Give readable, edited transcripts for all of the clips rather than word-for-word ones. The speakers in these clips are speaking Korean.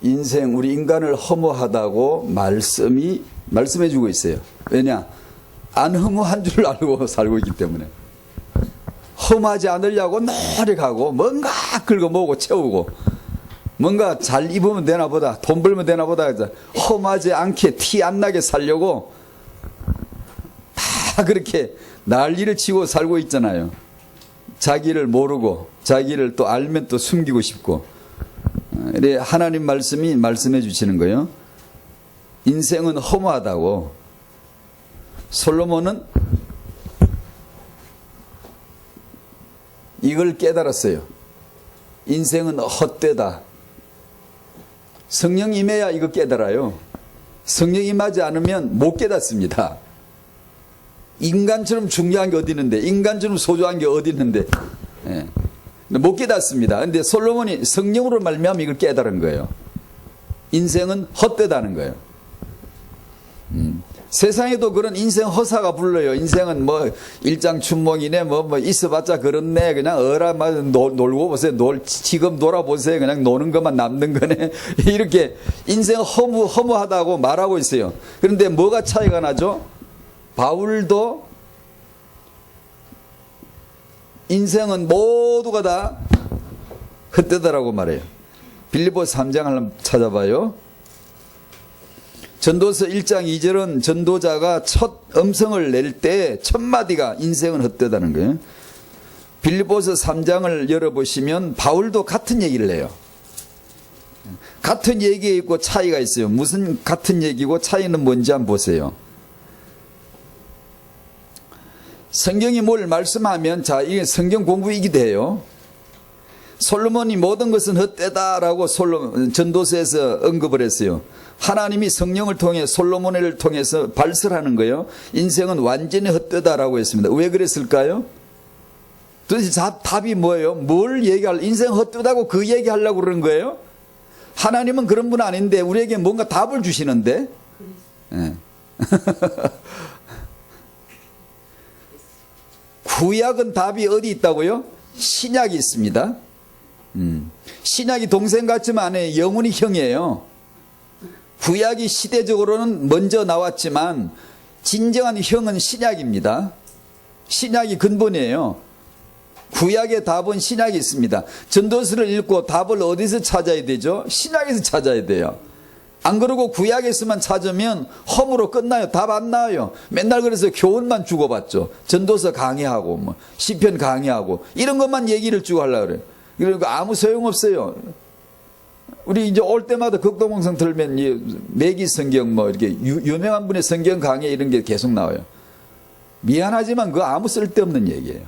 인생, 우리 인간을 허무하다고 말씀해 주고 있어요. 왜냐? 안 허무한 줄 알고 살고 있기 때문에. 험하지 않으려고 노력하고 뭔가 긁어모으고 채우고 뭔가 잘 입으면 되나 보다, 돈 벌면 되나 보다 해서 험하지 않게 티 안 나게 살려고 다 그렇게 난리를 치고 살고 있잖아요. 자기를 모르고 자기를 또 알면 또 숨기고 싶고. 하나님 말씀이 말씀해 주시는 거예요. 인생은 허무하다고. 솔로몬은 이걸 깨달았어요. 인생은 헛되다. 성령 임해야 이거 깨달아요. 성령 임하지 않으면 못 깨닫습니다. 인간처럼 중요한 게 어디 있는데, 인간처럼 소중한 게 어디 있는데, 예. 못 깨닫습니다. 근데 솔로몬이 성령으로 말미암아 이걸 깨달은 거예요. 인생은 헛되다는 거예요. 세상에도 그런 인생 허사가 불러요. 인생은 뭐 일장춘몽이네, 뭐 있어봤자 그렇네, 그냥 놀고 보세요. 지금 놀아보세요. 그냥 노는 것만 남는 거네. 이렇게 인생 허무하다고 말하고 있어요. 그런데 뭐가 차이가 나죠? 바울도 인생은 모두가 다 헛되다라고 말해요. 빌립보서 3장을 한번 찾아봐요. 전도서 1장 2절은 전도자가 첫 음성을 낼 때 첫 마디가 인생은 헛되다는 거예요. 빌립보서 3장을 열어보시면 바울도 같은 얘기를 해요. 같은 얘기에 있고 차이가 있어요. 무슨 같은 얘기고 차이는 뭔지 한번 보세요. 성경이 뭘 말씀하면, 자, 이게 성경 공부이기도 해요. 솔로몬이 모든 것은 헛되다라고 전도서에서 언급을 했어요. 하나님이 성령을 통해 솔로몬을 통해서 발설하는 거예요. 인생은 완전히 헛되다라고 했습니다. 왜 그랬을까요? 도대체 답이 뭐예요? 뭘 인생 헛되다고 그 얘기하려고 그러는 거예요? 하나님은 그런 분 아닌데 우리에게 뭔가 답을 주시는데. 네. 구약은 답이 어디 있다고요? 신약이 있습니다. 신약이 동생 같지만 안에 영혼이 형이에요. 구약이 시대적으로는 먼저 나왔지만 진정한 형은 신약입니다. 신약이 근본이에요. 구약의 답은 신약이 있습니다. 전도서를 읽고 답을 어디서 찾아야 되죠? 신약에서 찾아야 돼요. 안 그러고 구약에서만 찾으면 험으로 끝나요. 답 안 나와요. 맨날 그래서 교훈만 주고받죠. 전도서 강의하고 뭐 시편 강의하고 이런 것만 얘기를 쭉 하려고 그래요. 그러니까 아무 소용없어요. 우리 이제 올 때마다 극동방송 들면 매기 성경 뭐 이렇게 유명한 분의 성경 강의 이런 게 계속 나와요. 미안하지만 그거 아무 쓸데없는 얘기예요.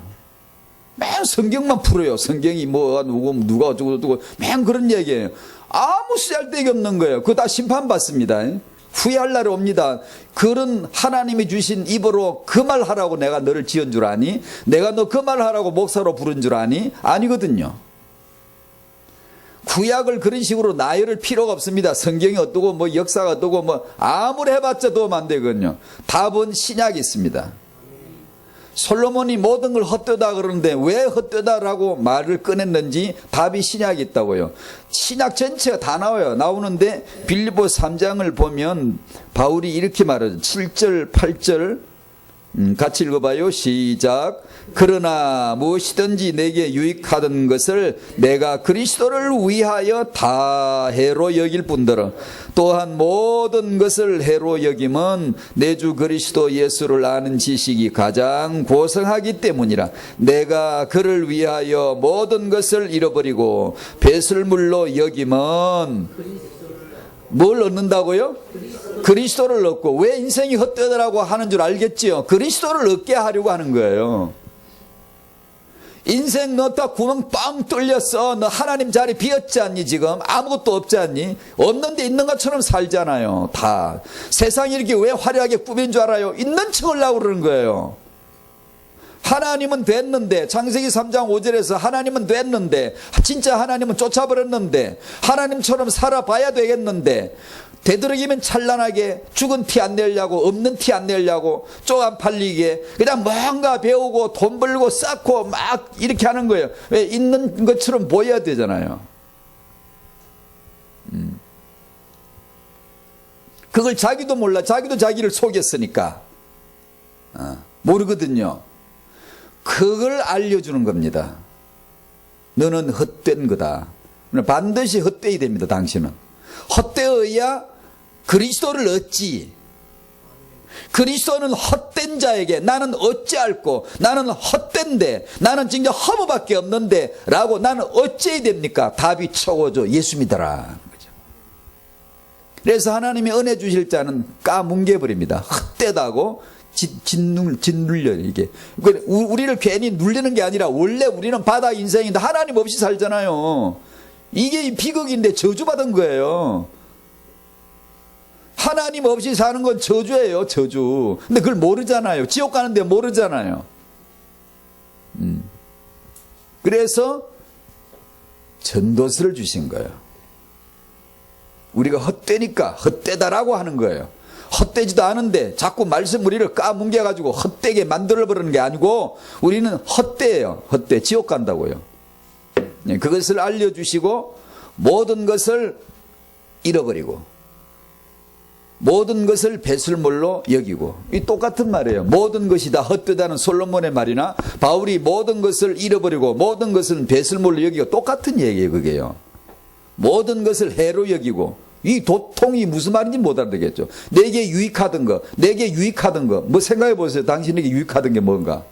맨 성경만 풀어요. 성경이 뭐 누가 어쩌고 맨 그런 얘기예요. 아무 쓸데기 없는 거예요. 그거 다 심판받습니다. 후회할 날이 옵니다. 그런 하나님이 주신 입으로 그 말 하라고 내가 너를 지은 줄 아니? 내가 너 그 말 하라고 목사로 부른 줄 아니? 아니거든요. 구약을 그런 식으로 나열할 필요가 없습니다. 성경이 어떠고 뭐 역사가 어떠고 뭐 아무리 해봤자 도움 안 되거든요. 답은 신약이 있습니다. 솔로몬이 모든 걸 헛되다 그러는데 왜 헛되다라고 말을 꺼냈는지 답이 신약이 있다고요. 신약 전체가 다 나와요. 나오는데 빌립보서 3장을 보면 바울이 이렇게 말하죠. 7절 8절 같이 읽어봐요. 시작. 그러나 무엇이든지 내게 유익하던 것을 내가 그리스도를 위하여 다 해로 여길 뿐더러 또한 모든 것을 해로 여김은 내 주 그리스도 예수를 아는 지식이 가장 고성하기 때문이라. 내가 그를 위하여 모든 것을 잃어버리고 배설물로 여김은 뭘 얻는다고요? 그리스도를 얻고. 왜 인생이 헛되다라고 하는 줄 알겠지요? 그리스도를 얻게 하려고 하는 거예요. 인생 너 다 구멍 빵 뚫렸어. 너 하나님 자리 비었지 않니? 지금 아무것도 없지 않니? 없는데 있는 것처럼 살잖아요. 다 세상이 이렇게 왜 화려하게 꾸민 줄 알아요? 있는 척 하려고 그러는 거예요. 하나님은 됐는데, 창세기 3장 5절에서 하나님은 됐는데, 진짜 하나님은 쫓아버렸는데, 하나님처럼 살아봐야 되겠는데, 되도록이면 찬란하게 죽은 티 안 내려고, 없는 티 안 내려고, 쪽 안 팔리게 그냥 뭔가 배우고 돈 벌고 쌓고 막 이렇게 하는 거예요. 왜? 있는 것처럼 보여야 되잖아요. 그걸 자기도 몰라. 자기도 자기를 속였으니까. 모르거든요. 그걸 알려주는 겁니다. 너는 헛된 거다. 반드시 헛되어야 됩니다. 당신은 헛되어야 그리스도를 얻지. 그리스도는 헛된 자에게 나는 어찌 알고, 나는 헛된데, 나는 진짜 허무밖에 없는데 라고 나는 어찌해야 됩니까? 답이 적어져. 예수 믿어라. 그래서 하나님이 은혜 주실 자는 까뭉개버립니다. 헛되다고 짓눌려요. 이게 우리를 괜히 눌리는 게 아니라 원래 우리는 바다 인생인데 하나님 없이 살잖아요. 이게 비극인데 저주받은 거예요. 하나님 없이 사는 건 저주예요. 저주. 근데 그걸 모르잖아요. 지옥 가는데 모르잖아요. 그래서 전도서를 주신 거예요. 우리가 헛되니까 헛되다라고 하는 거예요. 헛되지도 않은데 자꾸 말씀 우리를 까뭉개가지고 헛되게 만들어버리는 게 아니고 우리는 헛되예요. 헛되. 지옥 간다고요. 그것을 알려주시고 모든 것을 잃어버리고 모든 것을 배설물로 여기고, 이 똑같은 말이에요. 모든 것이 다 헛되다는 솔로몬의 말이나 바울이 모든 것을 잃어버리고 모든 것을 배설물로 여기고 똑같은 얘기예요. 그게요. 모든 것을 해로 여기고, 이 도통이 무슨 말인지 못 알아듣겠죠. 내게 유익하던 거, 내게 유익하던 거, 뭐 생각해 보세요. 당신에게 유익하던 게 뭔가.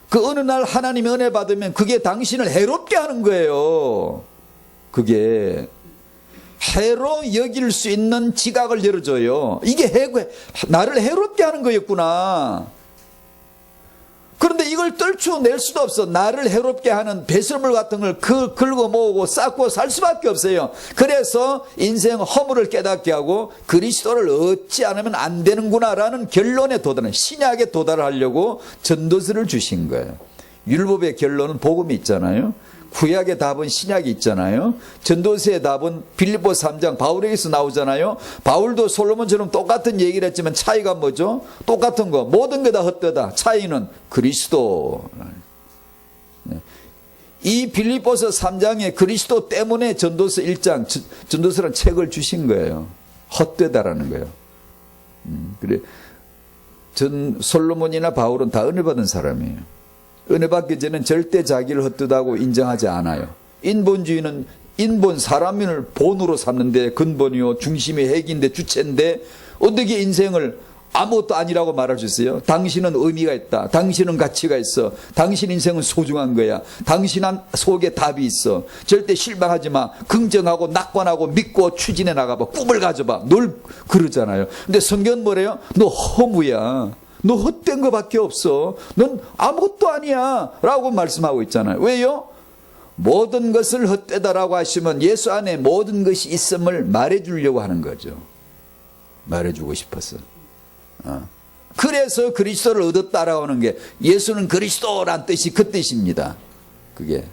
그 어느 날 하나님의 은혜 받으면 그게 당신을 해롭게 하는 거예요. 그게 해로 여길 수 있는 지각을 열어줘요. 이게 나를 해롭게 하는 거였구나. 그런데 이걸 떨쳐낼 수도 없어. 나를 해롭게 하는 배설물 같은 걸 긁어 모으고 쌓고 살 수밖에 없어요. 그래서 인생 허물을 깨닫게 하고 그리스도를 얻지 않으면 안 되는구나라는 결론에 도달하는, 신약에 도달하려고 전도서를 주신 거예요. 율법의 결론은 복음이 있잖아요. 구약의 답은 신약이 있잖아요. 전도서의 답은 빌립보 3장 바울에게서 나오잖아요. 바울도 솔로몬처럼 똑같은 얘기를 했지만 차이가 뭐죠? 똑같은 거. 모든 게 다 헛되다. 차이는 그리스도. 이 빌립보서 3장에 그리스도 때문에 전도서 1장, 전도서라는 책을 주신 거예요. 헛되다라는 거예요. 그래. 솔로몬이나 바울은 다 은혜 받은 사람이에요. 은혜 받기 전에는 절대 자기를 헛되다고 인정하지 않아요. 인본주의는 인본 사람을 본으로 삼는데 근본이요, 중심이 핵인데 주체인데 어떻게 인생을 아무것도 아니라고 말할 수 있어요? 당신은 의미가 있다. 당신은 가치가 있어. 당신 인생은 소중한 거야. 당신 속에 답이 있어. 절대 실망하지 마. 긍정하고 낙관하고 믿고 추진해 나가봐. 꿈을 가져봐. 늘 그러잖아요. 근데 성경은 뭐래요? 너 허무야. 너 헛된 것밖에 없어. 넌 아무것도 아니야 라고 말씀하고 있잖아요. 왜요? 모든 것을 헛되다라고 하시면 예수 안에 모든 것이 있음을 말해주려고 하는 거죠. 말해주고 싶어서. 그래서 그리스도를 얻었다라고 하는 게, 예수는 그리스도란 뜻이 그 뜻입니다. 그게.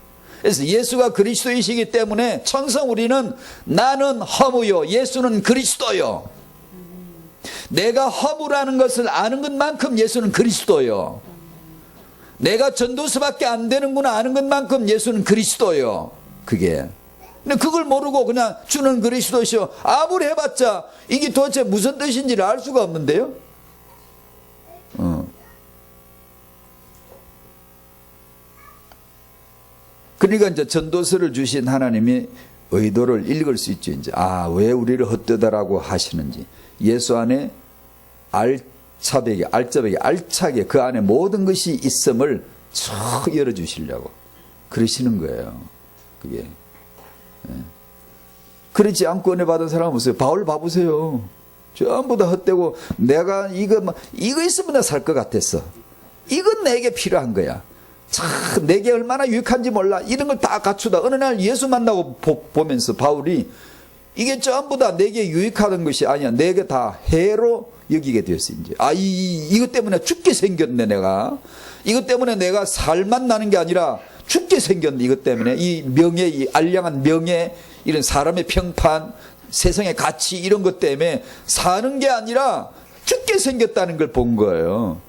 그래서 예수가 그리스도이시기 때문에 천성 우리는 나는 허무요, 예수는 그리스도요. 내가 허무라는 것을 아는 것만큼 예수는 그리스도요. 내가 전도서밖에 안 되는구나 아는 것만큼 예수는 그리스도요. 그게. 근데 그걸 모르고 그냥 주는 그리스도시요, 아무리 해봤자 이게 도대체 무슨 뜻인지를 알 수가 없는데요. 그러니까 이제 전도서를 주신 하나님이 의도를 읽을 수 있죠. 이제 왜 우리를 헛되다라고 하시는지. 예수 안에 알차게 그 안에 모든 것이 있음을 쫙 열어주시려고 그러시는 거예요. 그게. 그렇지 않고 은혜 받은 사람 없어요. 바울 봐보세요. 전부 다 헛되고, 내가 이거 있으면 나 살 것 같았어. 이건 내게 필요한 거야. 참 내게 얼마나 유익한지 몰라. 이런 걸 다 갖추다 어느 날 예수 만나고 보면서 바울이 이게 전부 다 내게 유익하던 것이 아니야. 내게 다 해로 여기게 되었어. 이제 이것 때문에 죽게 생겼네. 내가 이것 때문에 내가 살만 나는 게 아니라 죽게 생겼네. 이것 때문에 이 명예, 이 알량한 명예, 이런 사람의 평판, 세상의 가치, 이런 것 때문에 사는 게 아니라 죽게 생겼다는 걸 본 거예요.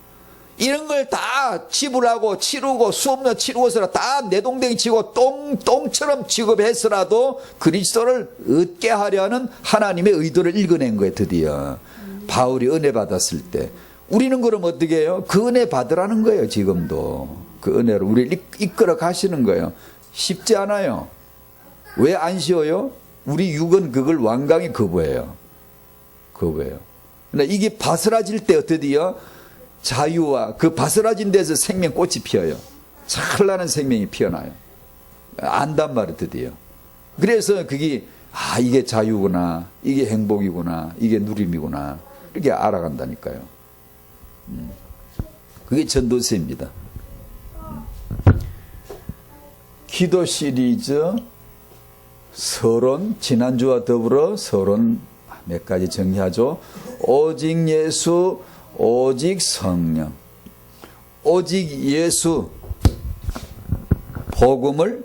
이런 걸 다 지불하고 치르고 수업료 치르고서라 다 내동댕이 치고 똥처럼 취급해서라도 그리스도를 얻게 하려는 하나님의 의도를 읽어낸 거예요. 드디어 바울이 은혜 받았을 때 우리는 그럼 어떻게 해요? 그 은혜 받으라는 거예요. 지금도 그 은혜로 우리를 이끌어 가시는 거예요. 쉽지 않아요. 왜 안 쉬워요? 우리 육은 그걸 완강히 거부해요. 거부해요. 그러나 이게 바스라질 때 드디어 자유와 그 바스라진 데서 생명꽃이 피어요. 찬란한 생명이 피어나요. 안단 말이에요. 드디어. 그래서 그게 이게 자유구나, 이게 행복이구나, 이게 누림이구나 이렇게 알아간다니까요. 그게 전도서입니다. 기도 시리즈 서론, 지난주와 더불어 서론 몇 가지 정리하죠. 오직 예수, 오직 성령. 오직 예수 복음을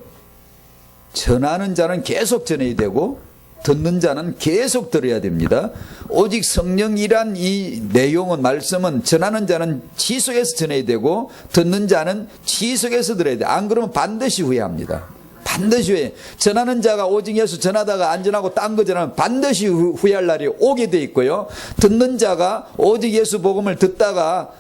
전하는 자는 계속 전해야 되고 듣는 자는 계속 들어야 됩니다. 오직 성령이란 이 내용은 말씀은 전하는 자는 지속해서 전해야 되고 듣는 자는 지속해서 들어야 돼. 안 그러면 반드시 후회합니다. 반드시 후회. 전하는 자가 오직 예수 전하다가 안 전하고 딴 거 전하면 반드시 후회할 날이 오게 돼 있고요. 듣는 자가 오직 예수 복음을 듣다가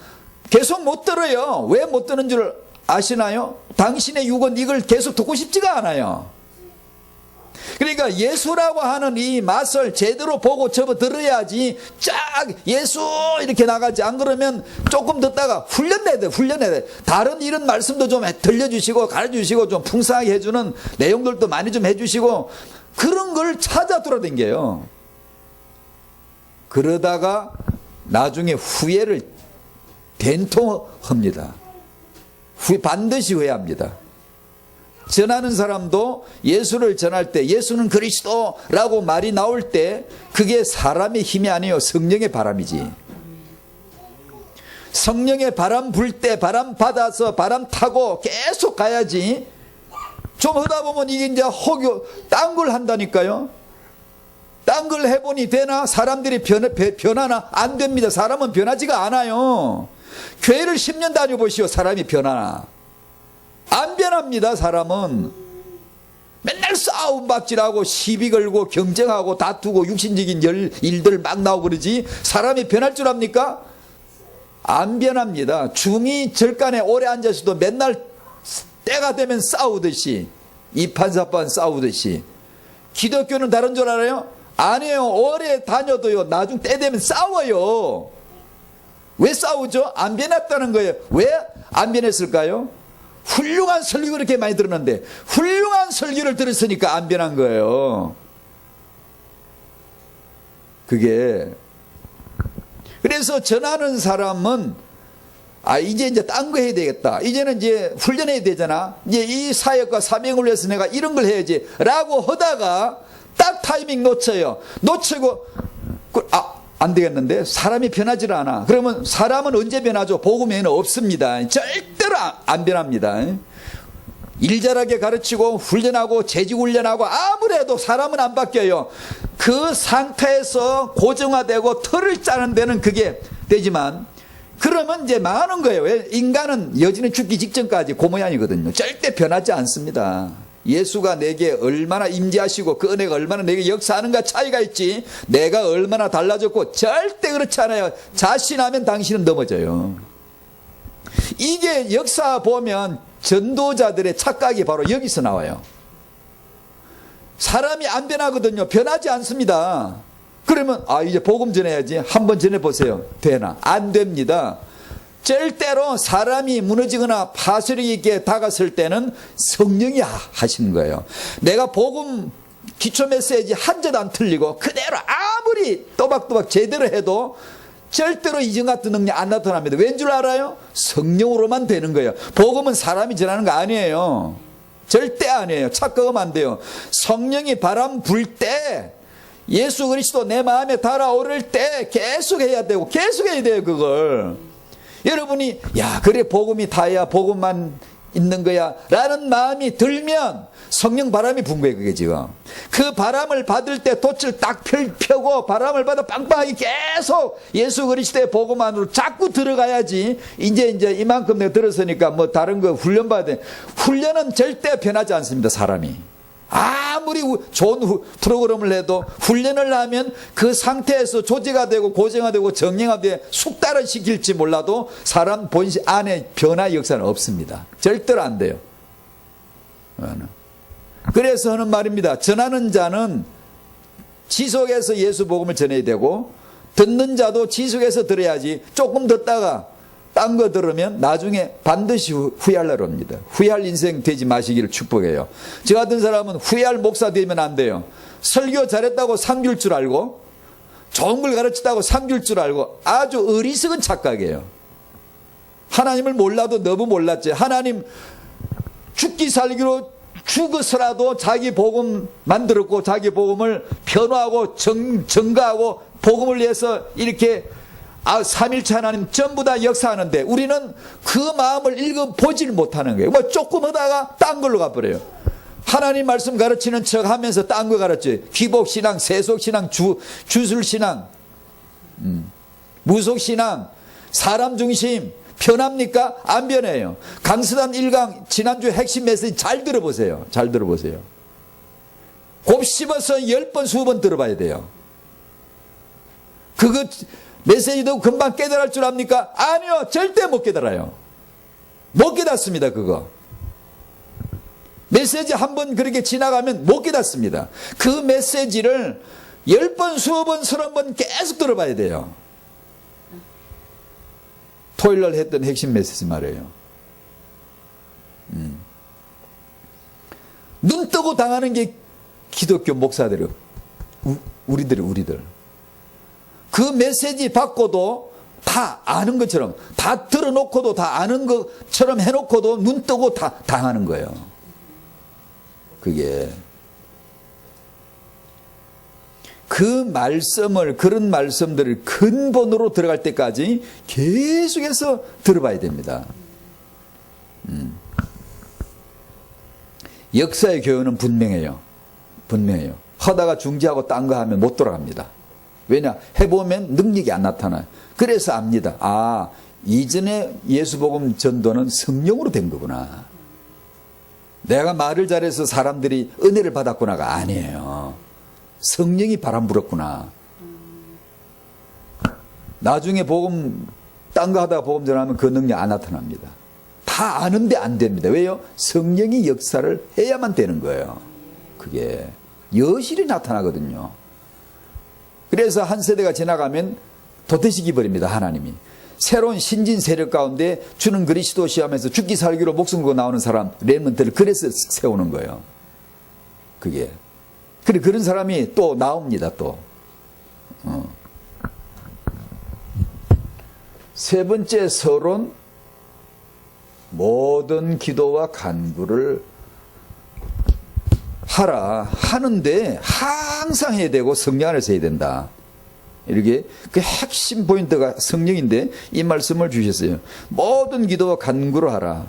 계속 못 들어요. 왜 못 듣는 줄 아시나요? 당신의 육은 이걸 계속 듣고 싶지가 않아요. 그러니까 예수라고 하는 이 맛을 제대로 보고 접어 들어야지 쫙 예수 이렇게 나가지. 안 그러면 조금 듣다가 훈련해야 돼. 훈련해야 돼. 다른 이런 말씀도 좀 들려주시고 가르쳐주시고 좀 풍성하게 해주는 내용들도 많이 좀 해주시고 그런 걸 찾아 돌아다녀요. 그러다가 나중에 후회를 된통합니다. 반드시 후회합니다. 전하는 사람도 예수를 전할 때 예수는 그리스도라고 말이 나올 때 그게 사람의 힘이 아니에요. 성령의 바람이지. 성령의 바람 불 때 바람 받아서 바람 타고 계속 가야지. 좀 하다 보면 이게 이제 딴 걸 한다니까요. 딴 걸 해보니 되나? 사람들이 변하나? 안 됩니다. 사람은 변하지가 않아요. 교회를 10년 다녀보시오. 사람이 변하나? 안 변합니다. 사람은 맨날 싸움박질하고 시비 걸고 경쟁하고 다투고 육신적인 일들 막 나오고 그러지 사람이 변할 줄 압니까? 안 변합니다. 중이 절간에 오래 앉아서도 맨날 때가 되면 싸우듯이 이판사판 싸우듯이 기독교는 다른 줄 알아요? 아니에요. 오래 다녀도요 나중 때 되면 싸워요. 왜 싸우죠? 안 변했다는 거예요. 왜 안 변했을까요? 훌륭한 설교 그렇게 많이 들었는데 훌륭한 설교를 들었으니까 안 변한 거예요. 그게 그래서 전하는 사람은 이제 딴 거 해야 되겠다. 이제는 이제 훈련해야 되잖아. 이제 이 사역과 사명을 위해서 내가 이런 걸 해야지 라고 하다가 딱 타이밍 놓쳐요. 놓치고 안 되겠는데 사람이 변하지 않아. 그러면 사람은 언제 변하죠? 복음에는 없습니다. 절대로 안 변합니다. 일잘하게 가르치고 훈련하고 재직훈련하고 아무래도 사람은 안 바뀌어요. 그 상태에서 고정화되고 틀을 짜는 데는 그게 되지만 그러면 이제 망하는 거예요. 왜? 인간은 여지는 죽기 직전까지 그 모양이거든요. 절대 변하지 않습니다. 예수가 내게 얼마나 임재하시고 그 은혜가 얼마나 내게 역사하는가 차이가 있지 내가 얼마나 달라졌고 절대 그렇지 않아요. 자신하면 당신은 넘어져요. 이게 역사 보면 전도자들의 착각이 바로 여기서 나와요. 사람이 안 변하거든요. 변하지 않습니다. 그러면 이제 복음 전해야지. 한번 전해보세요. 되나? 안 됩니다. 절대로 사람이 무너지거나 파멸이 있게 다가설 때는 성령이 하시는 거예요. 내가 복음 기초 메시지 한 절 안 틀리고 그대로 아무리 또박또박 제대로 해도 절대로 이전 같은 능력 안 나타납니다. 왠 줄 알아요? 성령으로만 되는 거예요. 복음은 사람이 전하는 거 아니에요. 절대 아니에요. 착각하면 안 돼요. 성령이 바람 불 때 예수 그리스도 내 마음에 달아오를 때 계속 해야 되고 계속 해야 돼요. 그걸 여러분이 그래 복음이 다야 복음만 있는 거야 라는 마음이 들면 성령 바람이 분 거예요. 그게 지금 그 바람을 받을 때 돛을 딱 펴고 바람을 받아 빵빵하게 계속 예수 그리스도의 복음만으로 자꾸 들어가야지. 이제 이만큼 내가 들었으니까 뭐 다른 거 훈련 받아야 돼. 훈련은 절대 변하지 않습니다. 사람이 아무리 좋은 프로그램을 해도 훈련을 하면 그 상태에서 조제가 되고 고정화되고 정령화되고 숙달을 시킬지 몰라도 사람 본신 안에 변화 역사는 없습니다. 절대로 안 돼요. 그래서 하는 말입니다. 전하는 자는 지속해서 예수 복음을 전해야 되고 듣는 자도 지속해서 들어야지. 조금 듣다가 딴 거 들으면 나중에 반드시 후회할 날 옵니다. 후회할 인생 되지 마시기를 축복해요. 저 같은 사람은 후회할 목사 되면 안 돼요. 설교 잘했다고 삼길 줄 알고 좋은 걸 가르쳤다고 삼길 줄 알고 아주 어리석은 착각이에요. 하나님을 몰라도 너무 몰랐지. 하나님 죽기 살기로 죽어서라도 자기 복음 만들었고 자기 복음을 변화하고 증가하고 복음을 위해서 이렇게 삼일체 하나님 전부 다 역사하는데 우리는 그 마음을 읽어보질 못하는 거예요. 뭐 조금 하다가 딴 걸로 가버려요. 하나님 말씀 가르치는 척 하면서 딴 거 가르쳐요. 기복신앙, 세속신앙, 주술신앙, 무속신앙, 사람 중심 변합니까? 안 변해요. 강스단 1강 지난주 핵심 메시지 잘 들어보세요. 잘 들어보세요. 곱씹어서 10번 20번 들어봐야 돼요. 그거 메시지도 금방 깨달을 줄 압니까? 아니요. 절대 못 깨달아요. 못 깨닫습니다. 그거. 메시지 한번 그렇게 지나가면 못 깨닫습니다. 그 메시지를 10번, 20번, 30번 계속 들어봐야 돼요. 토요일날 했던 핵심 메시지 말이에요. 눈 뜨고 당하는 게 기독교 목사들이요. 우리들. 그 메시지 받고도 다 아는 것처럼, 다 들어놓고도 다 아는 것처럼 해놓고도 눈 뜨고 다 당하는 거예요. 그게. 그 말씀을, 그런 말씀들을 근본으로 들어갈 때까지 계속해서 들어봐야 됩니다. 역사의 교훈은 분명해요. 분명해요. 하다가 중지하고 딴 거 하면 못 돌아갑니다. 왜냐? 해보면 능력이 안 나타나요. 그래서 압니다. 아, 이전에 예수복음 전도는 성령으로 된 거구나. 내가 말을 잘해서 사람들이 은혜를 받았구나가 아니에요. 성령이 바람 불었구나. 나중에 복음, 딴 거 하다가 복음 전하면 그 능력 안 나타납니다. 다 아는데 안 됩니다. 왜요? 성령이 역사를 해야만 되는 거예요. 그게 여실히 나타나거든요. 그래서 한 세대가 지나가면 도태시키 버립니다. 하나님이. 새로운 신진 세력 가운데 주는 그리스도시 하면서 죽기 살기로 목숨 걸고 나오는 사람, 렘넌트를 그래서 세우는 거예요. 그게. 그래, 그런 사람이 또 나옵니다. 또. 세 번째 서론, 모든 기도와 간구를 하라. 하는데 항상 해야 되고 성령 안에서 해야 된다. 이렇게 그 핵심 포인트가 성령인데 이 말씀을 주셨어요. 모든 기도와 간구를 하라.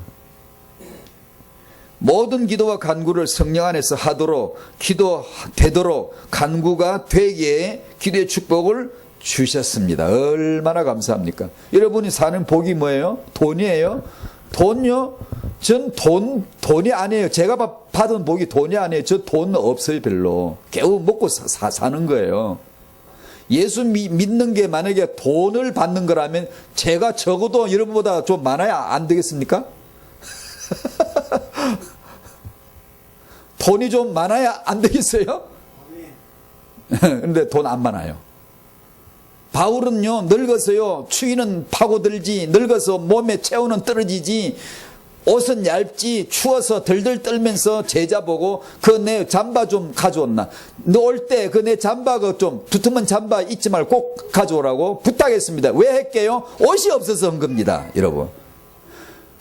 모든 기도와 간구를 성령 안에서 하도록, 기도되도록 간구가 되게 기도의 축복을 주셨습니다. 얼마나 감사합니까? 여러분이 사는 복이 뭐예요? 돈이에요? 돈요? 전 돈이 아니에요. 제가 받은 복이 돈이 아니에요. 저 돈 없어요, 별로. 겨우 먹고 사는 거예요. 예수 믿는 게 만약에 돈을 받는 거라면 제가 적어도 여러분보다 좀 많아야 안 되겠습니까? 돈이 좀 많아야 안 되겠어요? 근데 돈 안 많아요. 바울은요, 늙어서요, 추위는 파고들지, 늙어서 몸에 체온은 떨어지지, 옷은 얇지, 추워서 덜덜 떨면서 제자 보고 그 내 잠바 좀 가져온나. 너 올 때 그 내 잠바 그 좀 두툼한 잠바 잊지 말고 꼭 가져오라고 부탁했습니다. 왜 했게요? 옷이 없어서 한 겁니다, 여러분.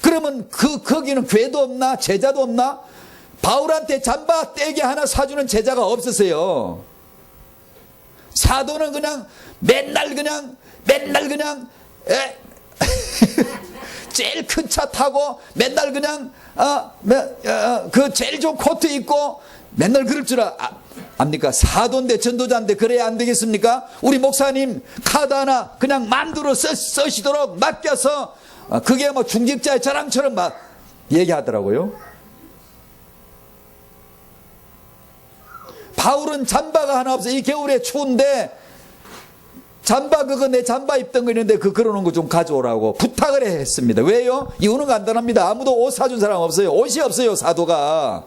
그러면 거기는 교회도 없나? 제자도 없나? 바울한테 잠바 떼게 하나 사주는 제자가 없었어요. 사도는 그냥 맨날 그냥 제일 큰 차 타고 맨날 그냥 그 제일 좋은 코트 입고 맨날 그럴 줄 압니까? 사도인데 전도자인데 그래야 안 되겠습니까? 우리 목사님 카드 하나 그냥 만두로 쓰시도록 맡겨서 그게 뭐 중직자의 자랑처럼 막 얘기하더라고요. 바울은 잠바가 하나 없어. 이 겨울에 추운데 잠바 그거 내 잠바 입던 거 있는데 그 걸어놓은 거 좀 가져오라고 부탁을 했습니다. 왜요? 이유는 간단합니다. 아무도 옷 사준 사람 없어요. 옷이 없어요, 사도가.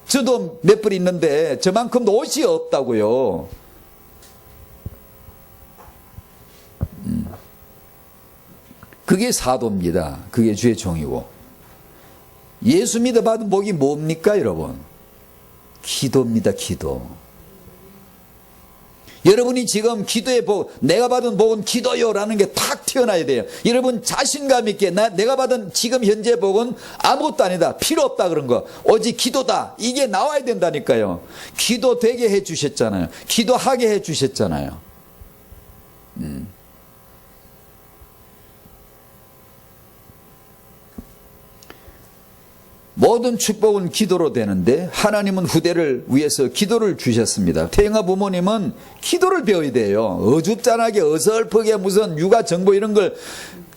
저도 몇 벌 있는데 저만큼도 옷이 없다고요. 그게 사도입니다. 그게 주의 종이고. 예수 믿어 받은 복이 뭡니까, 여러분? 기도입니다, 기도. 여러분이 지금 기도의 복, 내가 받은 복은 기도요라는 게 탁 튀어나야 돼요. 여러분 자신감 있게 내가 받은 지금 현재 복은 아무것도 아니다. 필요 없다 그런 거. 오직 기도다. 이게 나와야 된다니까요. 기도 되게 해 주셨잖아요. 기도하게 해 주셨잖아요. 모든 축복은 기도로 되는데 하나님은 후대를 위해서 기도를 주셨습니다. 태영아 부모님은 기도를 배워야 돼요. 어줍잖하게 어설프게 무슨 육아 정보 이런 걸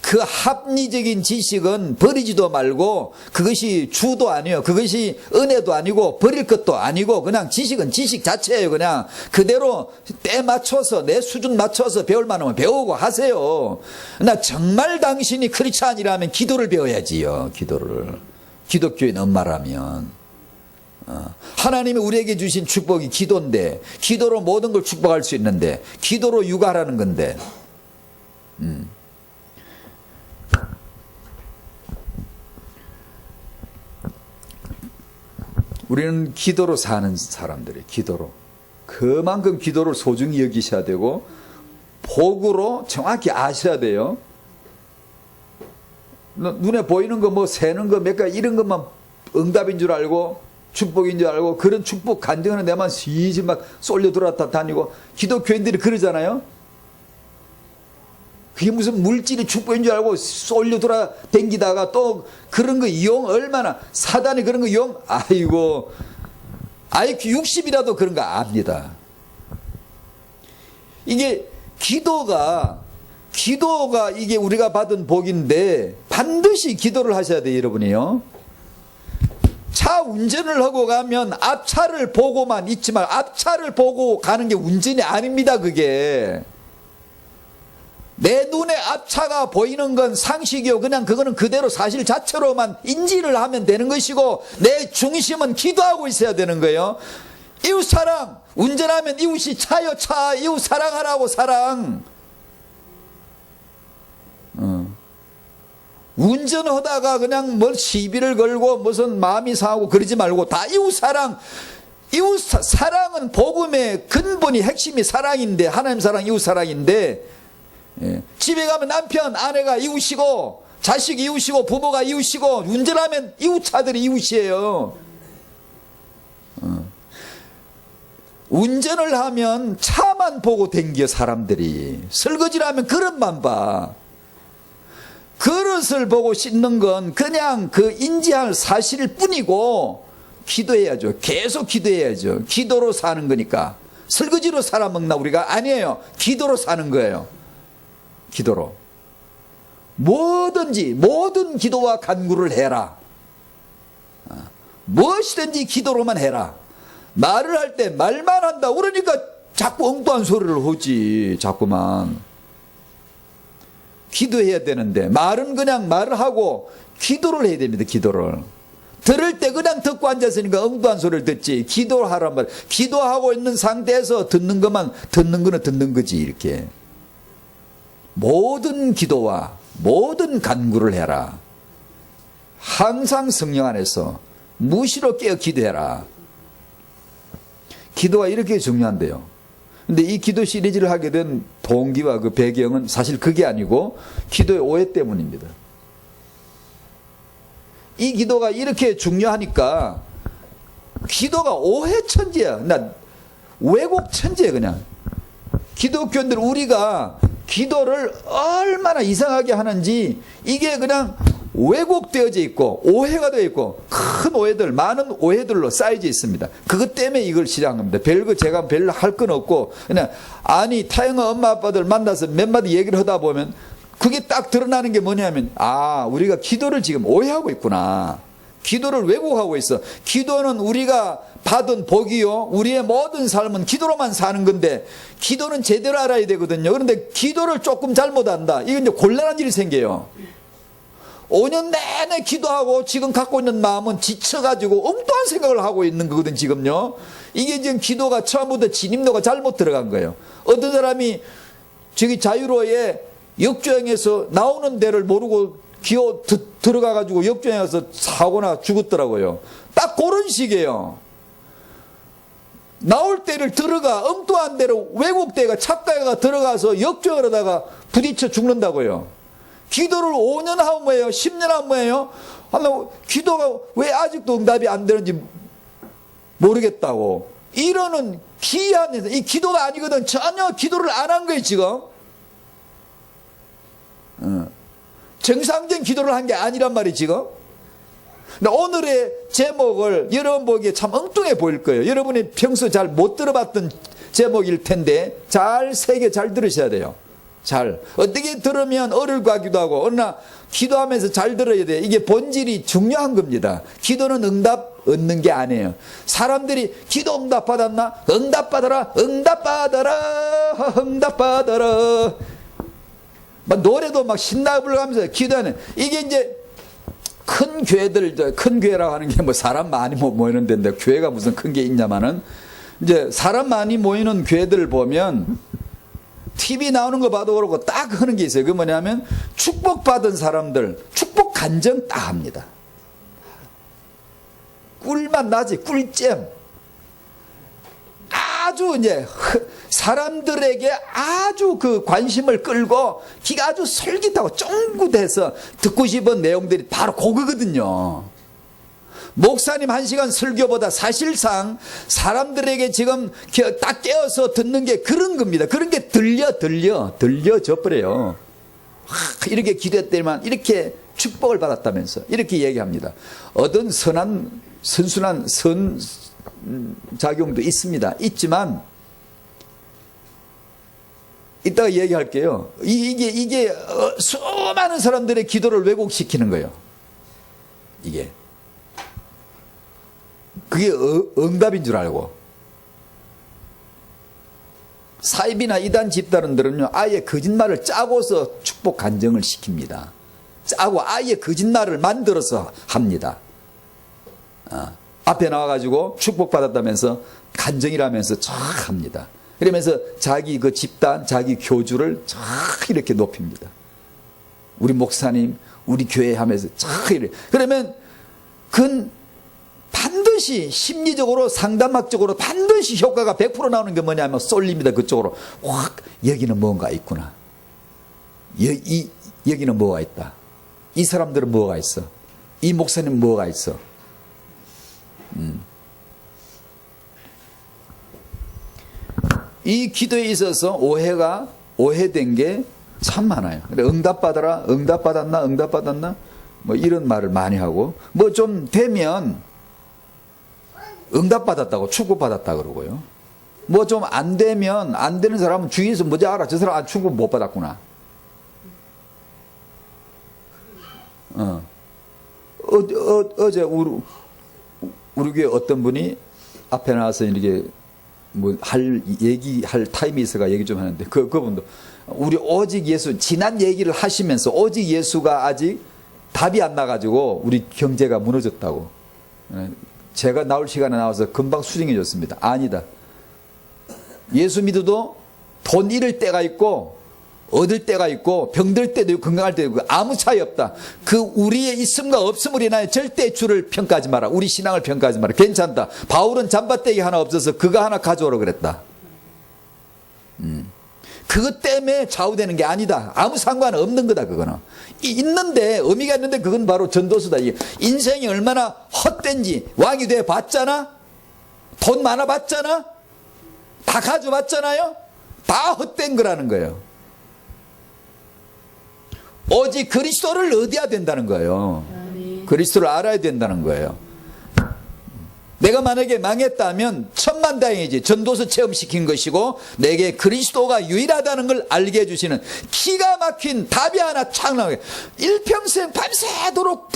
그 합리적인 지식은 버리지도 말고 그것이 주도 아니에요. 그것이 은혜도 아니고 버릴 것도 아니고 그냥 지식은 지식 자체예요. 그냥 그대로 때 맞춰서 내 수준 맞춰서 배울 만하면 배우고 하세요. 나 정말 당신이 크리스찬이라면 기도를 배워야지요. 기도를. 기독교인 엄마라면 하나님이 우리에게 주신 축복이 기도인데 기도로 모든 걸 축복할 수 있는데 기도로 육아하라는 건데 우리는 기도로 사는 사람들이에요. 기도로. 그만큼 기도를 소중히 여기셔야 되고 복으로 정확히 아셔야 돼요. 눈에 보이는 거 뭐 세는 거 몇 가지 이런 것만 응답인 줄 알고 축복인 줄 알고 그런 축복 간증하는 데만 시시 막 쏠려 돌아다니고 기독교인들이 그러잖아요. 그게 무슨 물질이 축복인 줄 알고 쏠려 돌아다니다가 또 그런 거 이용 얼마나 사단이 그런 거 이용 아이고 IQ 60이라도 그런 거 압니다. 이게 기도가 이게 우리가 받은 복인데 반드시 기도를 하셔야 돼요, 여러분이요. 차 운전을 하고 가면 앞차를 보고만 있지만 앞차를 보고 가는 게 운전이 아닙니다, 그게. 내 눈에 앞차가 보이는 건 상식이요. 그냥 그거는 그대로 사실 자체로만 인지를 하면 되는 것이고 내 중심은 기도하고 있어야 되는 거예요. 이웃 사랑, 운전하면 이웃이 차요, 차. 이웃 사랑하라고 사랑. 운전하다가 그냥 뭐 시비를 걸고 무슨 마음이 상하고 그러지 말고 다 이웃 사랑. 이웃 사랑은 복음의 근본이 핵심이 사랑인데 하나님 사랑 이웃 사랑인데 집에 가면 남편 아내가 이웃이고 자식 이웃이고 부모가 이웃이고 운전하면 이웃차들이 이웃이에요. 운전을 하면 차만 보고 댕겨 사람들이. 설거지를 하면 그릇만 봐. 그릇을 보고 씻는 건 그냥 그 인지할 사실일 뿐이고 기도해야죠. 계속 기도해야죠. 기도로 사는 거니까. 설거지로 살아먹나 우리가? 아니에요. 기도로 사는 거예요. 기도로. 뭐든지 모든 기도와 간구를 해라. 무엇이든지 기도로만 해라. 말을 할 때 말만 한다. 그러니까 자꾸 엉뚱한 소리를 하지. 자꾸만. 기도해야 되는데 말은 그냥 말을 하고 기도를 해야 됩니다. 기도를. 들을 때 그냥 듣고 앉았으니까 엉뚱한 소리를 듣지. 기도를 하란 말. 기도하고 있는 상태에서 듣는 것만 듣는 거는 듣는 거지. 이렇게. 모든 기도와 모든 간구를 해라. 항상 성령 안에서 무시로 깨어 기도해라. 기도가 이렇게 중요한데요. 근데 이 기도 시리즈를 하게 된 동기와 그 배경은 사실 그게 아니고 기도의 오해 때문입니다. 이 기도가 이렇게 중요하니까 기도가 오해 천지야. 나 왜곡 천지야 그냥. 기독교인들 우리가 기도를 얼마나 이상하게 하는지 이게 그냥 왜곡되어져 있고 오해가 되어 있고 큰 오해들, 많은 오해들로 쌓여져 있습니다. 그것 때문에 이걸 시작한 겁니다. 별거 제가 별로 할 건 없고 그냥 아니 타영아 엄마 아빠들 만나서 몇 마디 얘기를 하다 보면 그게 딱 드러나는 게 뭐냐면 우리가 기도를 지금 오해하고 있구나. 기도를 왜곡하고 있어. 기도는 우리가 받은 복이요. 우리의 모든 삶은 기도로만 사는 건데 기도는 제대로 알아야 되거든요. 그런데 기도를 조금 잘못 안다. 이건 이제 곤란한 일이 생겨요. 5년 내내 기도하고 지금 갖고 있는 마음은 지쳐가지고 엉뚱한 생각을 하고 있는 거거든 지금요. 이게 지금 기도가 처음부터 진입도가 잘못 들어간 거예요. 어떤 사람이 저기 자유로에 역주행해서 나오는 데를 모르고 기어 들어가가지고 역주행해서 사고나 죽었더라고요. 딱 그런 식이에요. 나올 때를 들어가 엉뚱한 데로 왜곡대가 착각가 들어가서 역주행을 하다가 부딪혀 죽는다고요. 기도를 5년 하면 뭐예요? 10년 하면 뭐예요? 기도가 왜 아직도 응답이 안 되는지 모르겠다고. 이러는 기이한, 이 기도가 아니거든. 전혀 기도를 안 한 거예요, 지금. 정상적인 기도를 한 게 아니란 말이에요, 지금. 근데 오늘의 제목을 여러분 보기에 참 엉뚱해 보일 거예요. 여러분이 평소 잘 못 들어봤던 제목일 텐데 잘 새겨 잘 들으셔야 돼요. 잘 어떻게 들으면 어를 가기도 하고 그러나 기도하면서 잘 들어야 돼요. 이게 본질이 중요한 겁니다. 기도는 응답 얻는 게 아니에요. 사람들이 기도 응답 받았나? 응답 받아라, 응답 받아라, 응답 받아라. 막 노래도 막 신나 부르면서 기도하는 이게 이제 큰 교회들, 큰 교회라고 하는 게 뭐 사람 많이 모이는 데인데 교회가 무슨 큰 게 있냐마는 이제 사람 많이 모이는 교회들을 보면 TV 나오는 거 봐도 그렇고 딱 하는 게 있어요. 그게 뭐냐면 축복받은 사람들 축복 간증 딱 합니다. 꿀맛 나지, 꿀잼. 아주 이제 사람들에게 아주 그 관심을 끌고 귀가 아주 솔깃하고 쫑긋해서 듣고 싶은 내용들이 바로 그거거든요. 목사님 1시간 설교보다 사실상 사람들에게 지금 딱 깨어서 듣는 게 그런 겁니다. 그런 게 들려져 버려요. 이렇게 기도했더니만 이렇게 축복을 받았다면서 이렇게 얘기합니다. 어떤 선순한 작용도 있습니다. 있지만 이따가 얘기할게요. 이게 수많은 사람들의 기도를 왜곡시키는 거예요. 그게 응답인 줄 알고. 사입이나 이단 집단들은요, 아예 거짓말을 짜고서 축복 간증을 시킵니다. 짜고 아예 거짓말을 만들어서 합니다. 앞에 나와가지고 축복받았다면서 간증이라면서 쫙 합니다. 그러면서 자기 그 집단, 자기 교주를 쫙 이렇게 높입니다. 우리 목사님, 우리 교회 하면서 쫙 이렇게. 그러면 그건 반드시 심리적으로 상담학적으로 반드시 효과가 100% 나오는 게 뭐냐면 쏠립니다. 그쪽으로. 확 여기는 뭔가 있구나. 여기는 뭐가 있다. 이 사람들은 뭐가 있어. 이 목사님은 뭐가 있어. 이 기도에 있어서 오해된 게 참 많아요. 응답받아라, 응답받았나, 응답받았나, 뭐 이런 말을 많이 하고, 뭐 좀 되면 응답받았다고, 축복받았다 그러고요. 뭐 좀 안 되면, 안 되는 사람은 주위에서 뭐지 알아? 저 사람 축복 못 받았구나. 어제 우리 교회 어떤 분이 앞에 나와서 이렇게 뭐 얘기할 타임이 있어가 얘기 좀 하는데 그분도 우리 오직 예수 지난 얘기를 하시면서 오직 예수가 아직 답이 안 나가지고 우리 경제가 무너졌다고. 제가 나올 시간에 나와서 금방 수정해 줬습니다. 아니다. 예수 믿어도 돈 잃을 때가 있고 얻을 때가 있고 병들 때도 있고 건강할 때도 있고 아무 차이 없다. 그 우리의 있음과 없음을 인하여 절대 주를 평가하지 마라. 우리 신앙을 평가하지 마라. 괜찮다. 바울은 잠바떼기 하나 없어서 그거 하나 가져오라 그랬다. 그것 때문에 좌우되는 게 아니다. 아무 상관없는 거다. 그거는 있는데 의미가 있는데 그건 바로 전도수다. 인생이 얼마나 헛된지 왕이 돼 봤잖아. 돈 많아 봤잖아. 다 가져봤잖아요. 다 헛된 거라는 거예요. 오직 그리스도를 얻어야 된다는 거예요. 그리스도를 알아야 된다는 거예요. 내가 만약에 망했다면 천만다행이지. 전도서 체험시킨 것이고 내게 그리스도가 유일하다는 걸 알게 해주시는 기가 막힌 답이 하나 착 나오게. 일평생 밤새도록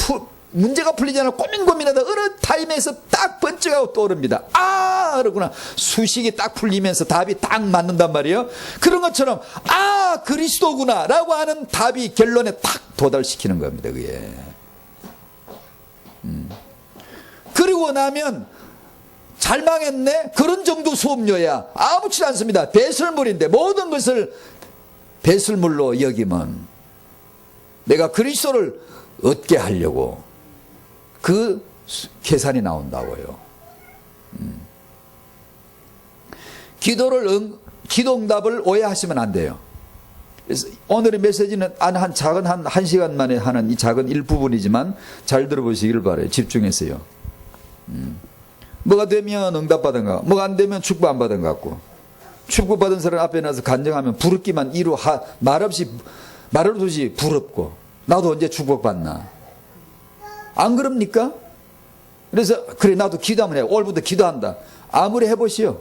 문제가 풀리지 않아 고민하다 어느 타임에서 딱 번쩍하고 떠오릅니다. 아, 그러구나. 수식이 딱 풀리면서 답이 딱 맞는단 말이에요. 그런 것처럼 아, 그리스도구나 라고 하는 답이 결론에 딱 도달시키는 겁니다. 그게. 그리고 나면 잘 망했네? 그런 정도 수업료야. 아무렇지 않습니다. 배설물인데 모든 것을 배설물로 여기면 내가 그리스도를 얻게 하려고 그 계산이 나온다고요. 기도응답을 오해하시면 안 돼요. 그래서 오늘의 메시지는 한 작은 한 시간 만에 하는 이 작은 일부분이지만 잘 들어보시기를 바라요. 집중해서요. 뭐가 되면 응답받은 거, 뭐가 안 되면 축복 안 받은 것 같고, 축복받은 사람 앞에 나서 간증하면 부럽기만 이루 말없이 부럽고, 나도 언제 축복받나? 안 그럽니까? 그래서 그래 나도 기도하면 해. 오늘부터 기도한다. 아무리 해보시오.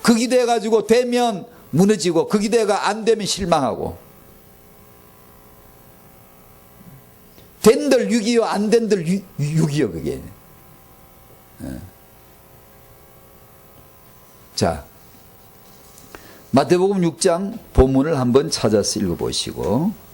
그 기도해가지고 되면 무너지고 그 기도가 안 되면 실망하고, 된들 6이요 안 된들 6이요 그게. 자, 마태복음 6장 본문을 한번 찾아서 읽어보시고,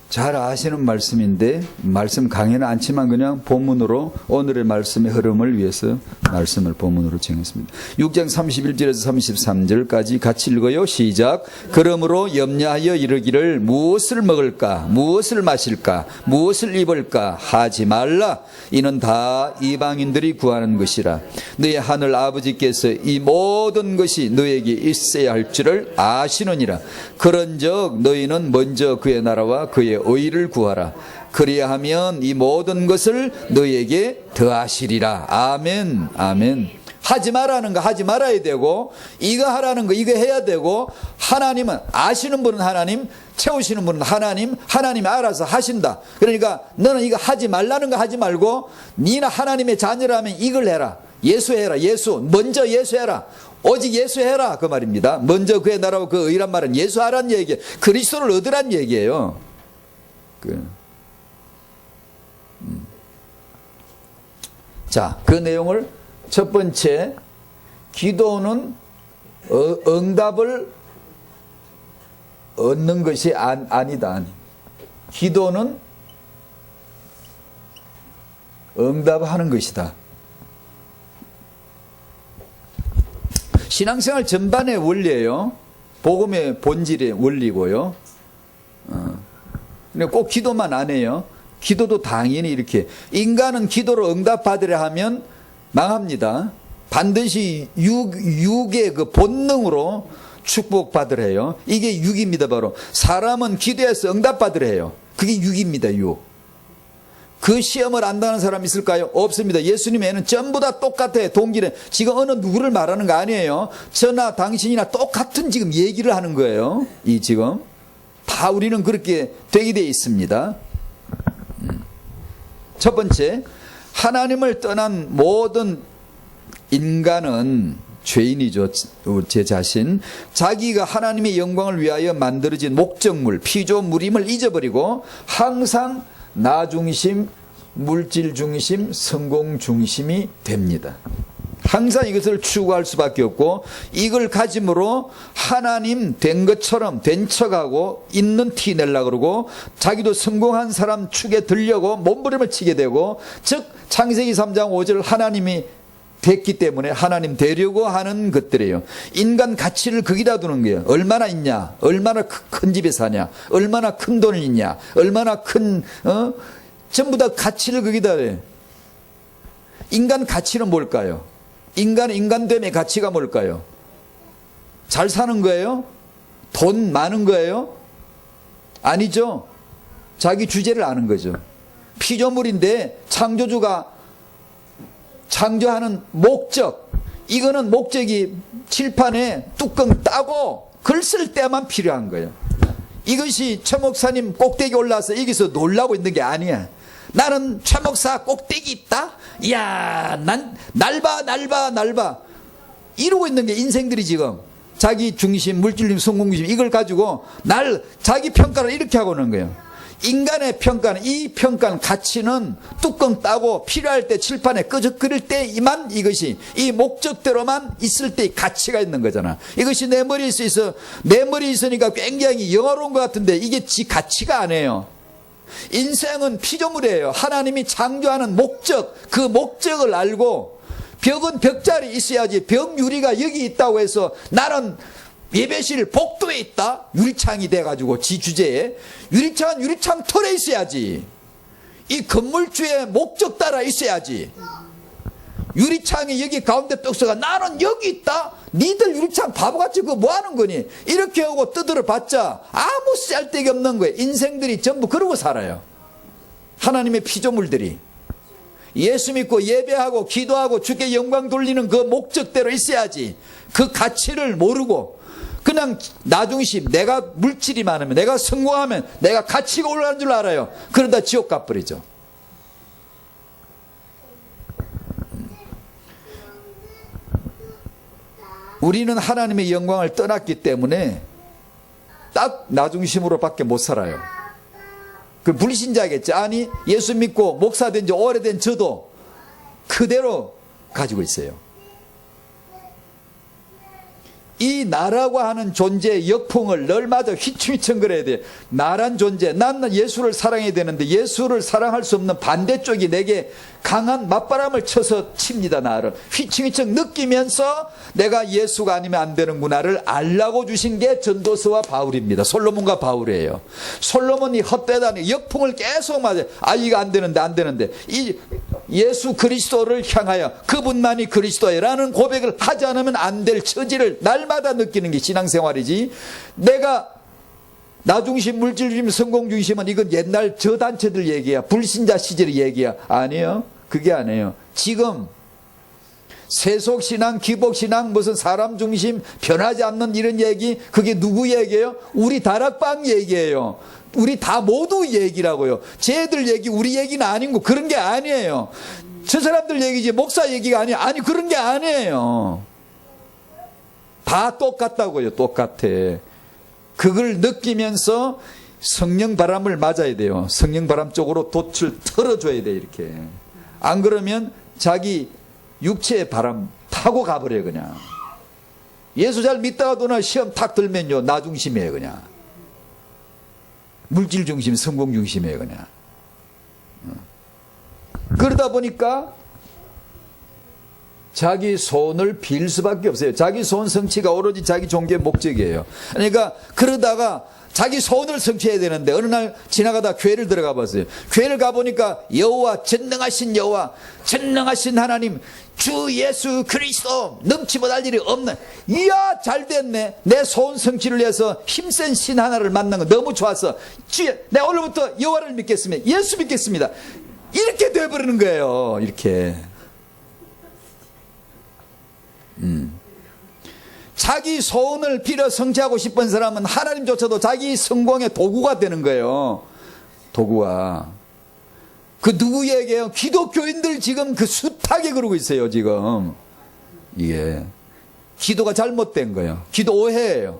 잘 아시는 말씀인데 말씀 강의는 않지만 그냥 본문으로 오늘의 말씀의 흐름을 위해서 말씀을 본문으로 정했습니다. 6장 31절에서 33절까지 같이 읽어요. 시작. 그러므로 염려하여 이르기를 무엇을 먹을까 무엇을 마실까 무엇을 입을까 하지 말라. 이는 다 이방인들이 구하는 것이라. 너희 하늘 아버지께서 이 모든 것이 너에게 있어야 할 줄을 아시느니라. 그런즉 너희는 먼저 그의 나라와 그의 의를 구하라. 그리하면 이 모든 것을 너희에게 더하시리라. 아멘. 아멘. 하지 말라는 거 하지 말아야 되고, 이거 하라는 거 이거 해야 되고, 하나님은 아시는 분은 하나님, 채우시는 분은 하나님, 하나님이 알아서 하신다. 그러니까 너는 이거 하지 말라는 거 하지 말고 니나 하나님의 자녀라면 이걸 해라. 예수해라. 예수. 먼저 예수해라. 오직 예수해라. 그 말입니다. 먼저 그의 나라와 그 의란 말은 예수하란 얘기예요. 그리스도를 얻으란 얘기예요. 자, 그 내용을 첫 번째, 기도는 응답을 얻는 것이 아니다. 기도는 응답하는 것이다. 신앙생활 전반의 원리예요. 복음의 본질의 원리고요. 꼭 기도만 안 해요. 기도도 당연히 이렇게. 인간은 기도로 응답받으려 하면 망합니다. 반드시 육의 그 본능으로 축복받으래요. 이게 육입니다. 바로 사람은 기도해서 응답받으래요. 그게 육입니다. 육. 그 시험을 안다는 사람 있을까요? 없습니다. 예수님의 애는 전부 다 똑같아요. 동질은 지금 어느 누구를 말하는 거 아니에요. 저나 당신이나 똑같은 지금 얘기를 하는 거예요. 이 지금 다 우리는 그렇게 되게 되어 있습니다. 첫 번째, 하나님을 떠난 모든 인간은 죄인이죠. 제 자신. 자기가 하나님의 영광을 위하여 만들어진 목적물, 피조물임을 잊어버리고 항상 나 중심, 물질 중심, 성공 중심이 됩니다. 항상 이것을 추구할 수밖에 없고, 이걸 가짐으로 하나님 된 것처럼 된 척하고 있는 티 내려고 그러고, 자기도 성공한 사람 축에 들려고 몸부림을 치게 되고, 즉 창세기 3장 5절 하나님이 됐기 때문에 하나님 되려고 하는 것들이에요. 인간 가치를 거기다 두는 거예요. 얼마나 있냐, 얼마나 큰 집에 사냐, 얼마나 큰 돈을 있냐, 얼마나 큰 전부 다 가치를 거기다 해요. 인간 가치는 뭘까요? 인간됨의 가치가 뭘까요? 잘 사는 거예요? 돈 많은 거예요? 아니죠. 자기 주제를 아는 거죠. 피조물인데 창조주가 창조하는 목적, 이거는 목적이 칠판에 뚜껑 따고 글 쓸 때만 필요한 거예요. 이것이 최 목사님 꼭대기 올라서 여기서 놀라고 있는 게 아니야. 나는 최 목사 꼭대기 있다? 이야, 난 날봐 이러고 있는 게 인생들이 지금 자기 중심, 물질 중심, 성공 중심 이걸 가지고 자기 평가를 이렇게 하고 있는 거예요. 인간의 평가는, 이 평가는, 가치는 뚜껑 따고 필요할 때 칠판에 끄적거릴 때만 이것이, 이 목적대로만 있을 때 가치가 있는 거잖아. 이것이 내 머리에 있으니까 굉장히 영화로운 것 같은데 이게 지 가치가 아니에요. 인생은 피조물이에요. 하나님이 창조하는 목적, 그 목적을 알고, 벽은 벽자리 있어야지, 벽 유리가 여기 있다고 해서 나는 예배실 복도에 있다? 유리창이 돼가지고 지 주제에 유리창은 유리창 털에 있어야지. 이 건물주의 목적 따라 있어야지. 유리창이 여기 가운데 떡서가 나는 여기 있다? 니들 유리창 바보같이 그거 뭐하는 거니? 이렇게 하고 떠들어 봤자 아무 쓸데기 없는 거예요. 인생들이 전부 그러고 살아요. 하나님의 피조물들이 예수 믿고 예배하고 기도하고 주께 영광 돌리는 그 목적대로 있어야지. 그 가치를 모르고 그냥 나중심, 내가 물질이 많으면, 내가 성공하면 내가 가치가 올라가는 줄 알아요. 그러다 지옥 가버리죠. 우리는 하나님의 영광을 떠났기 때문에 딱 나중심으로 밖에 못 살아요. 그 불신자겠지. 아니, 예수 믿고 목사 된 지 오래된 저도 그대로 가지고 있어요. 이 나라고 하는 존재의 역풍을 널마다 휘청휘청거려야 돼. 나란 존재, 난 예수를 사랑해야 되는데 예수를 사랑할 수 없는 반대쪽이 내게 강한 맞바람을 쳐서 칩니다. 나를 휘청휘청 느끼면서 내가 예수가 아니면 안 되는구나를 알라고 주신 게 전도서와 바울입니다. 솔로몬과 바울이에요. 솔로몬이 헛되다니 역풍을 계속 맞아요. 이거 안 되는데 이 예수 그리스도를 향하여 그분만이 그리스도라는 고백을 하지 않으면 안 될 처지를 날마다 느끼는 게 신앙생활이지. 내가 나중심, 물질중심, 성공중심은 이건 옛날 저 단체들 얘기야. 불신자 시절 얘기야. 아니에요. 그게 아니에요. 지금 세속신앙, 기복신앙, 무슨 사람 중심, 변하지 않는 이런 얘기, 그게 누구 얘기예요? 우리 다락방 얘기예요. 우리 다 모두 얘기라고요. 쟤들 얘기, 우리 얘기는 아닌 거, 그런 게 아니에요. 저 사람들 얘기지 목사 얘기가 아니야. 아니, 그런 게 아니에요. 다 똑같다고요. 똑같아. 그걸 느끼면서 성령 바람을 맞아야 돼요. 성령 바람 쪽으로 돛을 털어줘야 돼. 이렇게. 안 그러면 자기 육체의 바람 타고 가버려요. 그냥. 예수 잘 믿다가도 시험 탁 들면요, 나 중심이에요. 그냥. 물질 중심, 성공 중심이에요. 그냥. 그러다 보니까 자기 소원을 빌 수밖에 없어요. 자기 소원 성취가 오로지 자기 종교의 목적이에요. 그러니까 그러다가 자기 소원을 성취해야 되는데 어느 날 지나가다 교회를 들어가 봤어요. 교회를 가보니까 여호와, 전능하신 여호와, 전능하신 하나님, 주 예수 그리스도 넘치 못할 일이 없는, 이야 잘됐네. 내 소원 성취를 위해서 힘센 신 하나를 만난 거 너무 좋았어. 주여, 내가 오늘부터 여호와를 믿겠습니다. 예수 믿겠습니다. 이렇게 돼버리는 거예요. 이렇게. 자기 소원을 빌어 성취하고 싶은 사람은 하나님조차도 자기 성공의 도구가 되는 거예요. 도구가. 그 누구에게요? 기독교인들 지금 그 숱하게 그러고 있어요. 지금 이게 기도가 잘못된 거예요. 기도 오해예요.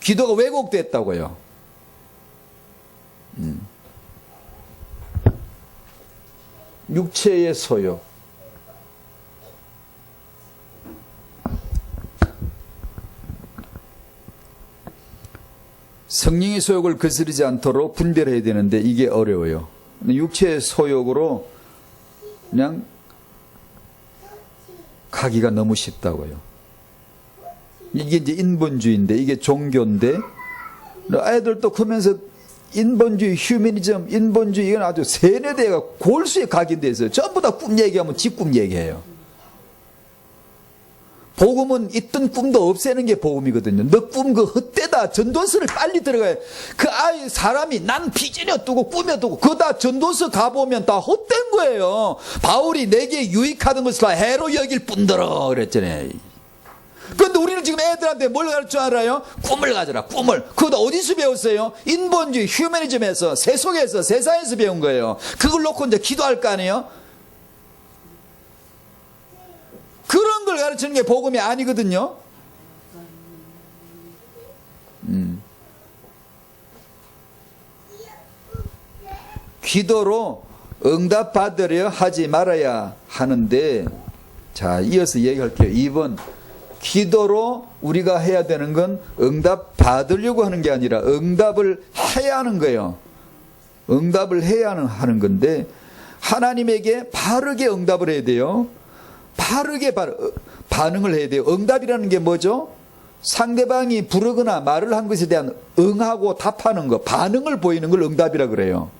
기도가 왜곡됐다고요. 육체의 소욕. 성령의 소욕을 거스르지 않도록 분별해야 되는데 이게 어려워요. 육체의 소욕으로 그냥 가기가 너무 쉽다고요. 이게 이제 인본주의인데, 이게 종교인데, 아이들도 크면서 인본주의, 휴머니즘, 인본주의, 이건 아주 세뇌대가 골수에 각인돼 있어요. 전부 다 꿈 얘기하면 지 꿈 얘기해요. 복음은 있던 꿈도 없애는 게 복음이거든요. 너 꿈 그 헛되다. 전도서를 빨리 들어가야. 그 아이 사람이 난 비전이었고 꿈이었고 그거 다 전도서 가보면 다 헛된 거예요. 바울이 내게 유익하던 것을 다 해로 여길 뿐더러 그랬잖아요. 그런데 우리는 지금 애들한테 뭘 가르쳐 알아요? 꿈을 가져라. 꿈을. 그거 어디서 배웠어요? 인본주의 휴머니즘에서 세속에서 세상에서 배운 거예요. 그걸 놓고 이제 기도할 거 아니에요? 그런 걸 가르치는 게 복음이 아니거든요. 기도로 응답받으려 하지 말아야 하는데, 자, 이어서 얘기할게요. 2번. 기도로 우리가 해야 되는 건 응답 받으려고 하는 게 아니라 응답을 해야 하는 거예요. 응답을 해야 하는 건데, 하나님에게 바르게 응답을 해야 돼요. 바르게 반응을 해야 돼요. 응답이라는 게 뭐죠? 상대방이 부르거나 말을 한 것에 대한 응하고 답하는 거, 반응을 보이는 걸 응답이라 그래요.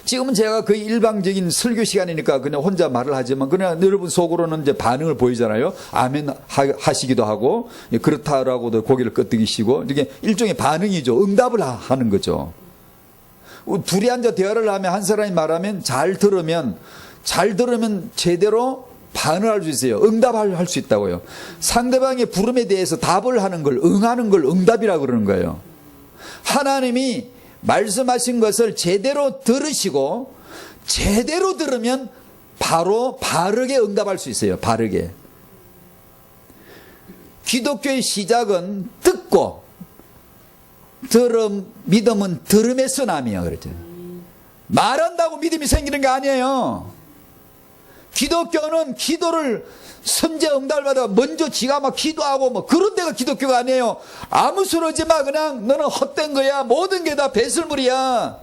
지금은 제가 거의 일방적인 설교 시간이니까 그냥 혼자 말을 하지만 그냥 여러분 속으로는 이제 반응을 보이잖아요. 아멘 하시기도 하고 그렇다라고도 고개를 끄덕이시고 이게 일종의 반응이죠. 응답을 하는 거죠. 둘이 앉아 대화를 하면 한 사람이 말하면 잘 들으면 제대로 반응할 수 있어요. 응답할 수 있다고요. 상대방의 부름에 대해서 답을 하는 걸 응하는 걸 응답이라고 그러는 거예요. 하나님이 말씀하신 것을 제대로 들으시고 제대로 들으면 바로 바르게 응답할 수 있어요. 바르게. 기독교의 시작은 듣고 믿음은 들음에서 남이요. 그랬죠. 말한다고 믿음이 생기는 게 아니에요. 기독교는 기도를 선제 응답을 받아 먼저 지가 막 기도하고 뭐 그런 데가 기독교가 아니에요. 아무 소리 하지 마. 그냥 너는 헛된 거야. 모든 게 다 배설물이야.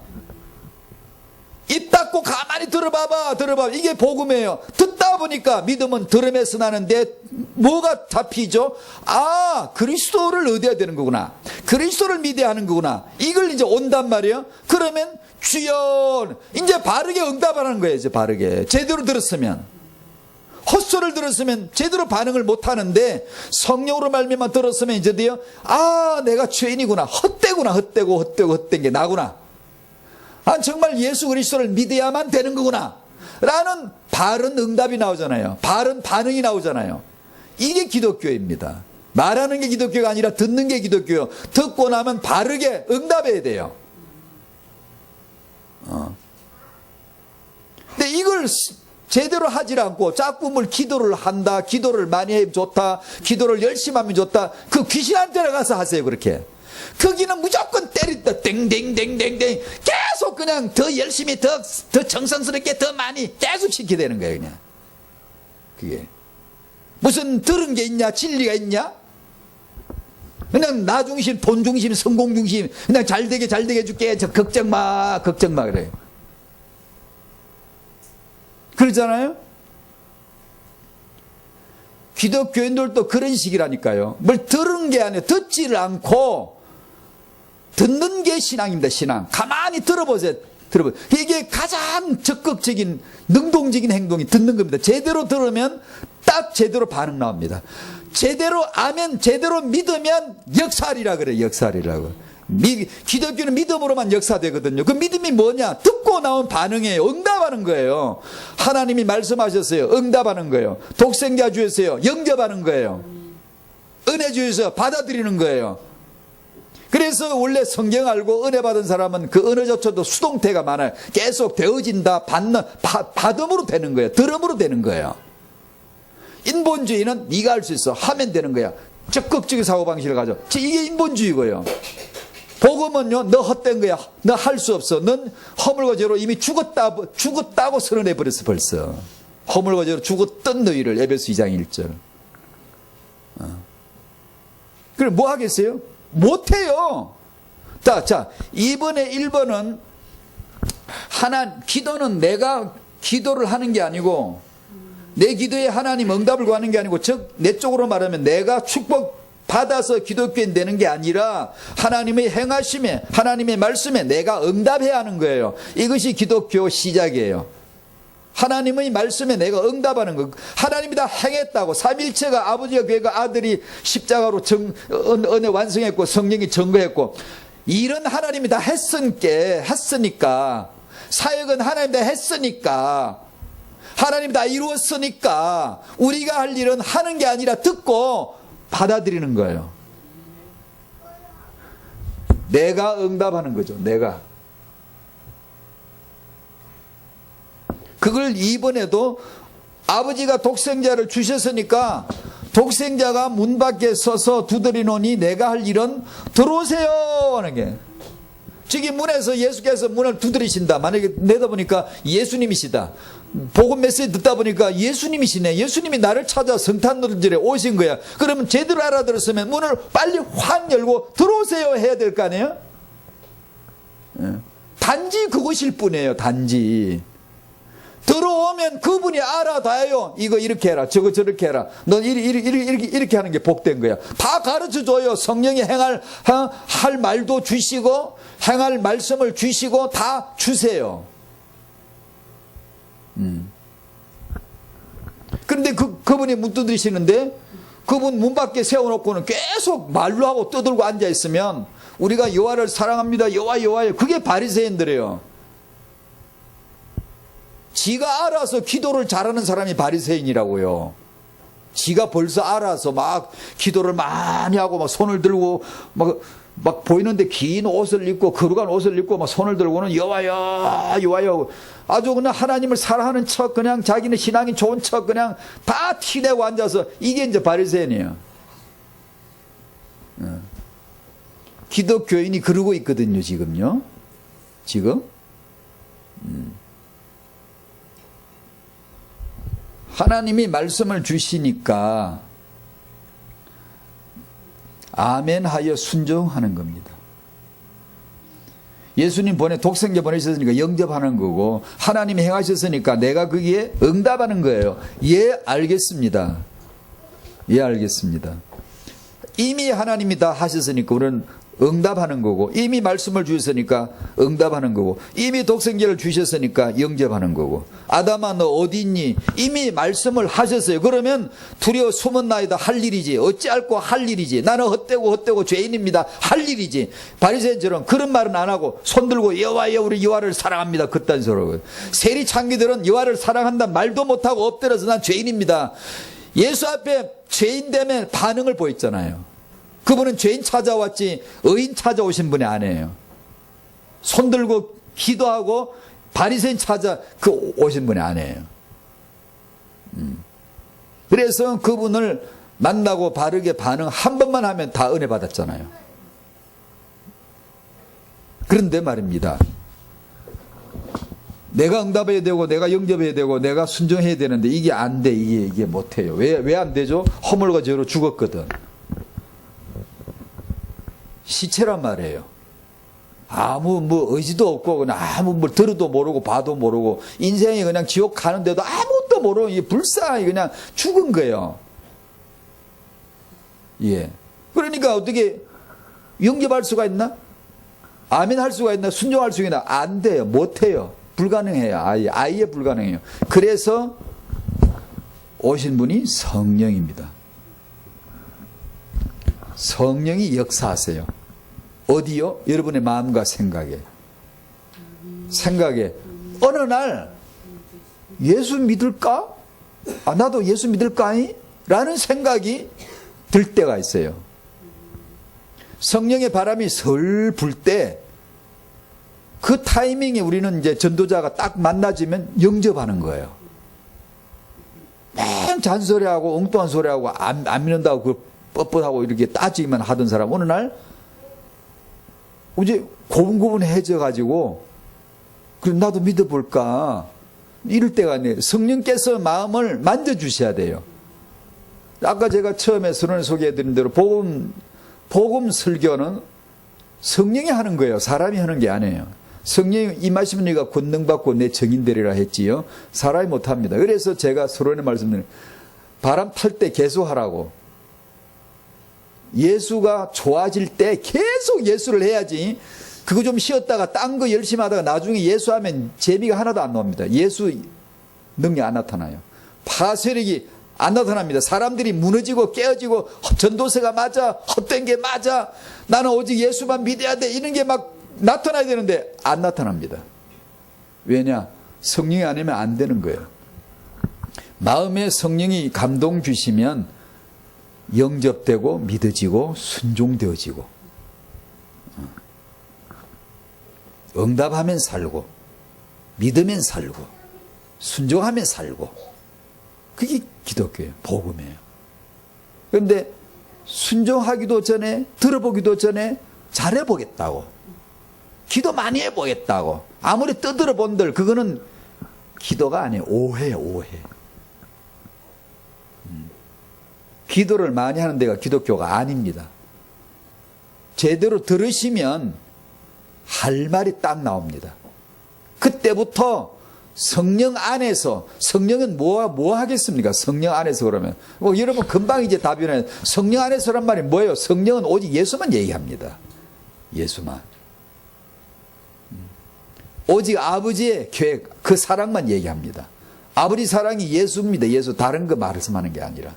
입 닫고 가만히 들어봐. 이게 복음이에요. 듣다 보니까 믿음은 들음에서 나는데 뭐가 잡히죠? 아, 그리스도를 얻어야 되는 거구나. 그리스도를 믿어야 하는 거구나. 이걸 이제 온단 말이에요. 그러면 주여, 이제 바르게 응답하는 거예요. 이제 바르게. 제대로 들었으면. 헛소리를 들었으면 제대로 반응을 못 하는데 성령으로 말미암아 들었으면 이제 돼요. 아, 내가 죄인이구나. 헛된 게 나구나. 아, 정말 예수 그리스도를 믿어야만 되는 거구나. 라는 바른 응답이 나오잖아요. 바른 반응이 나오잖아요. 이게 기독교입니다. 말하는 게 기독교가 아니라 듣는 게 기독교예요. 듣고 나면 바르게 응답해야 돼요. 근데 이걸 제대로 하질 않고 자꾸 뭘 기도를 한다, 기도를 많이 해 좋다, 기도를 열심히 하면 좋다. 그 귀신한테 가서 하세요. 그렇게. 거기는 무조건 때린다. 땡땡땡땡땡 계속 그냥 더 열심히 더 정성스럽게 더 많이 계속 시키게 되는 거예요. 그냥. 그게 무슨 들은 게 있냐, 진리가 있냐? 그냥 나 중심, 돈 중심, 성공 중심, 그냥 잘되게 해줄게. 저 걱정 마 그래요. 그러잖아요? 기독교인들도 그런 식이라니까요. 뭘 들은 게 아니에요. 듣지를 않고 듣는 게 신앙입니다. 신앙. 가만히 들어보세요. 이게 가장 적극적인 능동적인 행동이 듣는 겁니다. 제대로 들으면 딱 제대로 반응 나옵니다. 제대로 아멘, 제대로 믿으면 역사리라 그래요. 역사리라고. 기독교는 믿음으로만 역사되거든요. 그 믿음이 뭐냐? 듣고 나온 반응이에요. 응답하는 거예요. 하나님이 말씀하셨어요. 응답하는 거예요. 독생자 주였어요. 영접하는 거예요. 은혜 주여서 받아들이는 거예요. 그래서 원래 성경 알고 은혜 받은 사람은 그 은혜조차도 수동태가 많아요. 계속 되어진다, 받음으로 되는 거예요. 들음으로 되는 거예요. 인본주의는 네가 할 수 있어. 하면 되는 거야. 적극적인 사고방식을 가져. 이게 인본주의고요. 복음은요, 너 헛된 거야. 너 할 수 없어. 넌 허물과 죄로 이미 죽었다고 선언해버렸어, 벌써. 허물과 죄로 죽었던 너희를, 에베소 2장 1절. 그럼 뭐 하겠어요? 못해요. 자, 2번에 1번은 기도는 내가 기도를 하는 게 아니고, 내 기도에 하나님 응답을 구하는 게 아니고, 즉, 내 쪽으로 말하면 내가 받아서 기독교인 되는 게 아니라 하나님의 행하심에, 하나님의 말씀에 내가 응답해야 하는 거예요. 이것이 기독교 시작이에요. 하나님의 말씀에 내가 응답하는 것. 하나님이 다 행했다고. 삼일체가 아버지가 교회가 아들이 십자가로 은혜 완성했고 성령이 증거했고 이런 하나님이 다 했으니까 사역은 하나님이 다 했으니까 하나님이 다 이루었으니까 우리가 할 일은 하는 게 아니라 듣고 받아들이는 거예요. 내가 응답하는 거죠. 내가. 그걸 이번에도 아버지가 독생자를 주셨으니까 독생자가 문 밖에 서서 두드리노니 내가 할 일은 들어오세요 하는 게. 저기 문에서 예수께서 문을 두드리신다. 만약에 내다보니까 예수님이시다. 복음 메시지 듣다 보니까 예수님이시네. 예수님이 나를 찾아 성탄절에 오신 거야. 그러면 제대로 알아들었으면 문을 빨리 확 열고 들어오세요 해야 될 거 아니에요? 단지 그것일 뿐이에요. 단지. 들어오면 그분이 알아봐요. 이거 이렇게 해라. 저거 저렇게 해라. 넌 이렇게 하는 게 복된 거야. 다 가르쳐줘요. 성령이 할 말도 주시고 행할 말씀을 주시고 다 주세요. 그런데 그분이 문 두드리시는데 그분 문 밖에 세워놓고는 계속 말로 하고 떠들고 앉아있으면 우리가 여호와를 사랑합니다. 여호와요. 그게 바리새인들이에요. 지가 알아서 기도를 잘하는 사람이 바리새인이라고요. 지가 벌써 알아서 막 기도를 많이 하고 막 손을 들고 막 보이는데 긴 옷을 입고 거룩한 옷을 입고 막 손을 들고는 여호와요. 아주 그냥 하나님을 사랑하는 척 그냥 자기는 신앙이 좋은 척 그냥 다 티내고 앉아서 이게 이제 바리새인이에요. 기독교인이 그러고 있거든요. 지금요. 지금. 하나님이 말씀을 주시니까 아멘 하여 순종하는 겁니다. 예수님 독생자 보내셨으니까 영접하는 거고 하나님이 행하셨으니까 내가 거기에 응답하는 거예요. 예, 알겠습니다. 예, 알겠습니다. 이미 하나님이 다 하셨으니까 우리는 응답하는 거고 이미 말씀을 주셨으니까 응답하는 거고 이미 독생자를 주셨으니까 영접하는 거고 아담아 너 어디 있니? 이미 말씀을 하셨어요. 그러면 두려워 숨었나이다 할 일이지 어찌할꼬 할 일이지 나는 헛되고 죄인입니다 할 일이지. 바리새인처럼 그런 말은 안 하고 손들고 여호와여 우리 여호와를 사랑합니다 그딴 소리고 세리 창기들은 여호와를 사랑한다 말도 못하고 엎드려서 난 죄인입니다. 예수 앞에 죄인됨의 반응을 보였잖아요. 그분은 죄인 찾아왔지 의인 찾아오신 분이 아니에요. 손들고 기도하고 바리새인 찾아 오신 분이 아니에요. 그래서 그분을 만나고 바르게 반응 한 번만 하면 다 은혜 받았잖아요. 그런데 말입니다. 내가 응답해야 되고 내가 영접해야 되고 내가 순종해야 되는데 이게 안 돼. 이게 못해요. 왜 안 되죠? 허물과 죄로 죽었거든. 시체란 말이에요. 아무 의지도 없고 그냥 아무 들어도 모르고 봐도 모르고 인생이 그냥 지옥 가는데도 아무것도 모르고 이게 불쌍하게 그냥 죽은 거예요. 예. 그러니까 어떻게 영접할 수가 있나? 아멘 할 수가 있나? 순종할 수가 있나? 안 돼요. 못 해요. 불가능해요. 아예 불가능해요. 그래서 오신 분이 성령입니다. 성령이 역사하세요. 어디요? 여러분의 마음과 생각에. 어느 날 예수 믿을까? 나도 예수 믿을까이? 라는 생각이 들 때가 있어요. 성령의 바람이 슬 불 때 그 타이밍에 우리는 이제 전도자가 딱 만나지면 영접하는 거예요. 맨 잔소리하고 엉뚱한 소리하고 안 믿는다고 그 뻣뻣하고 이렇게 따지기만 하던 사람 어느 날 이제 고분고분해져 가지고 그럼 나도 믿어볼까 이럴 때가 있네요. 성령께서 마음을 만져주셔야 돼요. 아까 제가 처음에 서론에 소개해드린 대로 복음 설교는 성령이 하는 거예요. 사람이 하는 게 아니에요. 성령이 임하시면 네가 권능받고 내 증인 되리라 했지요. 사람이 못합니다. 그래서 제가 서론에 말씀드린 바람 탈 때 계속 하라고. 예수가 좋아질 때 계속 예수를 해야지. 그거 좀 쉬었다가 딴 거 열심히 하다가 나중에 예수하면 재미가 하나도 안 나옵니다. 예수 능력 안 나타나요. 파쇄력이 안 나타납니다. 사람들이 무너지고 깨어지고 전도서가 맞아, 헛된 게 맞아, 나는 오직 예수만 믿어야 돼, 이런 게 막 나타나야 되는데 안 나타납니다. 왜냐? 성령이 아니면 안 되는 거예요. 마음에 성령이 감동 주시면 영접되고 믿어지고 순종되어지고 응답하면 살고 믿으면 살고 순종하면 살고, 그게 기독교예요. 복음이에요. 그런데 순종하기도 전에, 들어보기도 전에 잘해보겠다고, 기도 많이 해보겠다고 아무리 떠들어 본들 그거는 기도가 아니에요. 오해예요. 오해. 기도를 많이 하는 데가 기독교가 아닙니다. 제대로 들으시면 할 말이 딱 나옵니다. 그때부터 성령 안에서, 성령은 뭐 하겠습니까? 성령 안에서 그러면. 여러분 금방 이제 답이 나요. 성령 안에서란 말이 뭐예요? 성령은 오직 예수만 얘기합니다. 예수만. 오직 아버지의 계획, 그 사랑만 얘기합니다. 아버지 사랑이 예수입니다. 예수, 다른 거 말씀하는 게 아니라.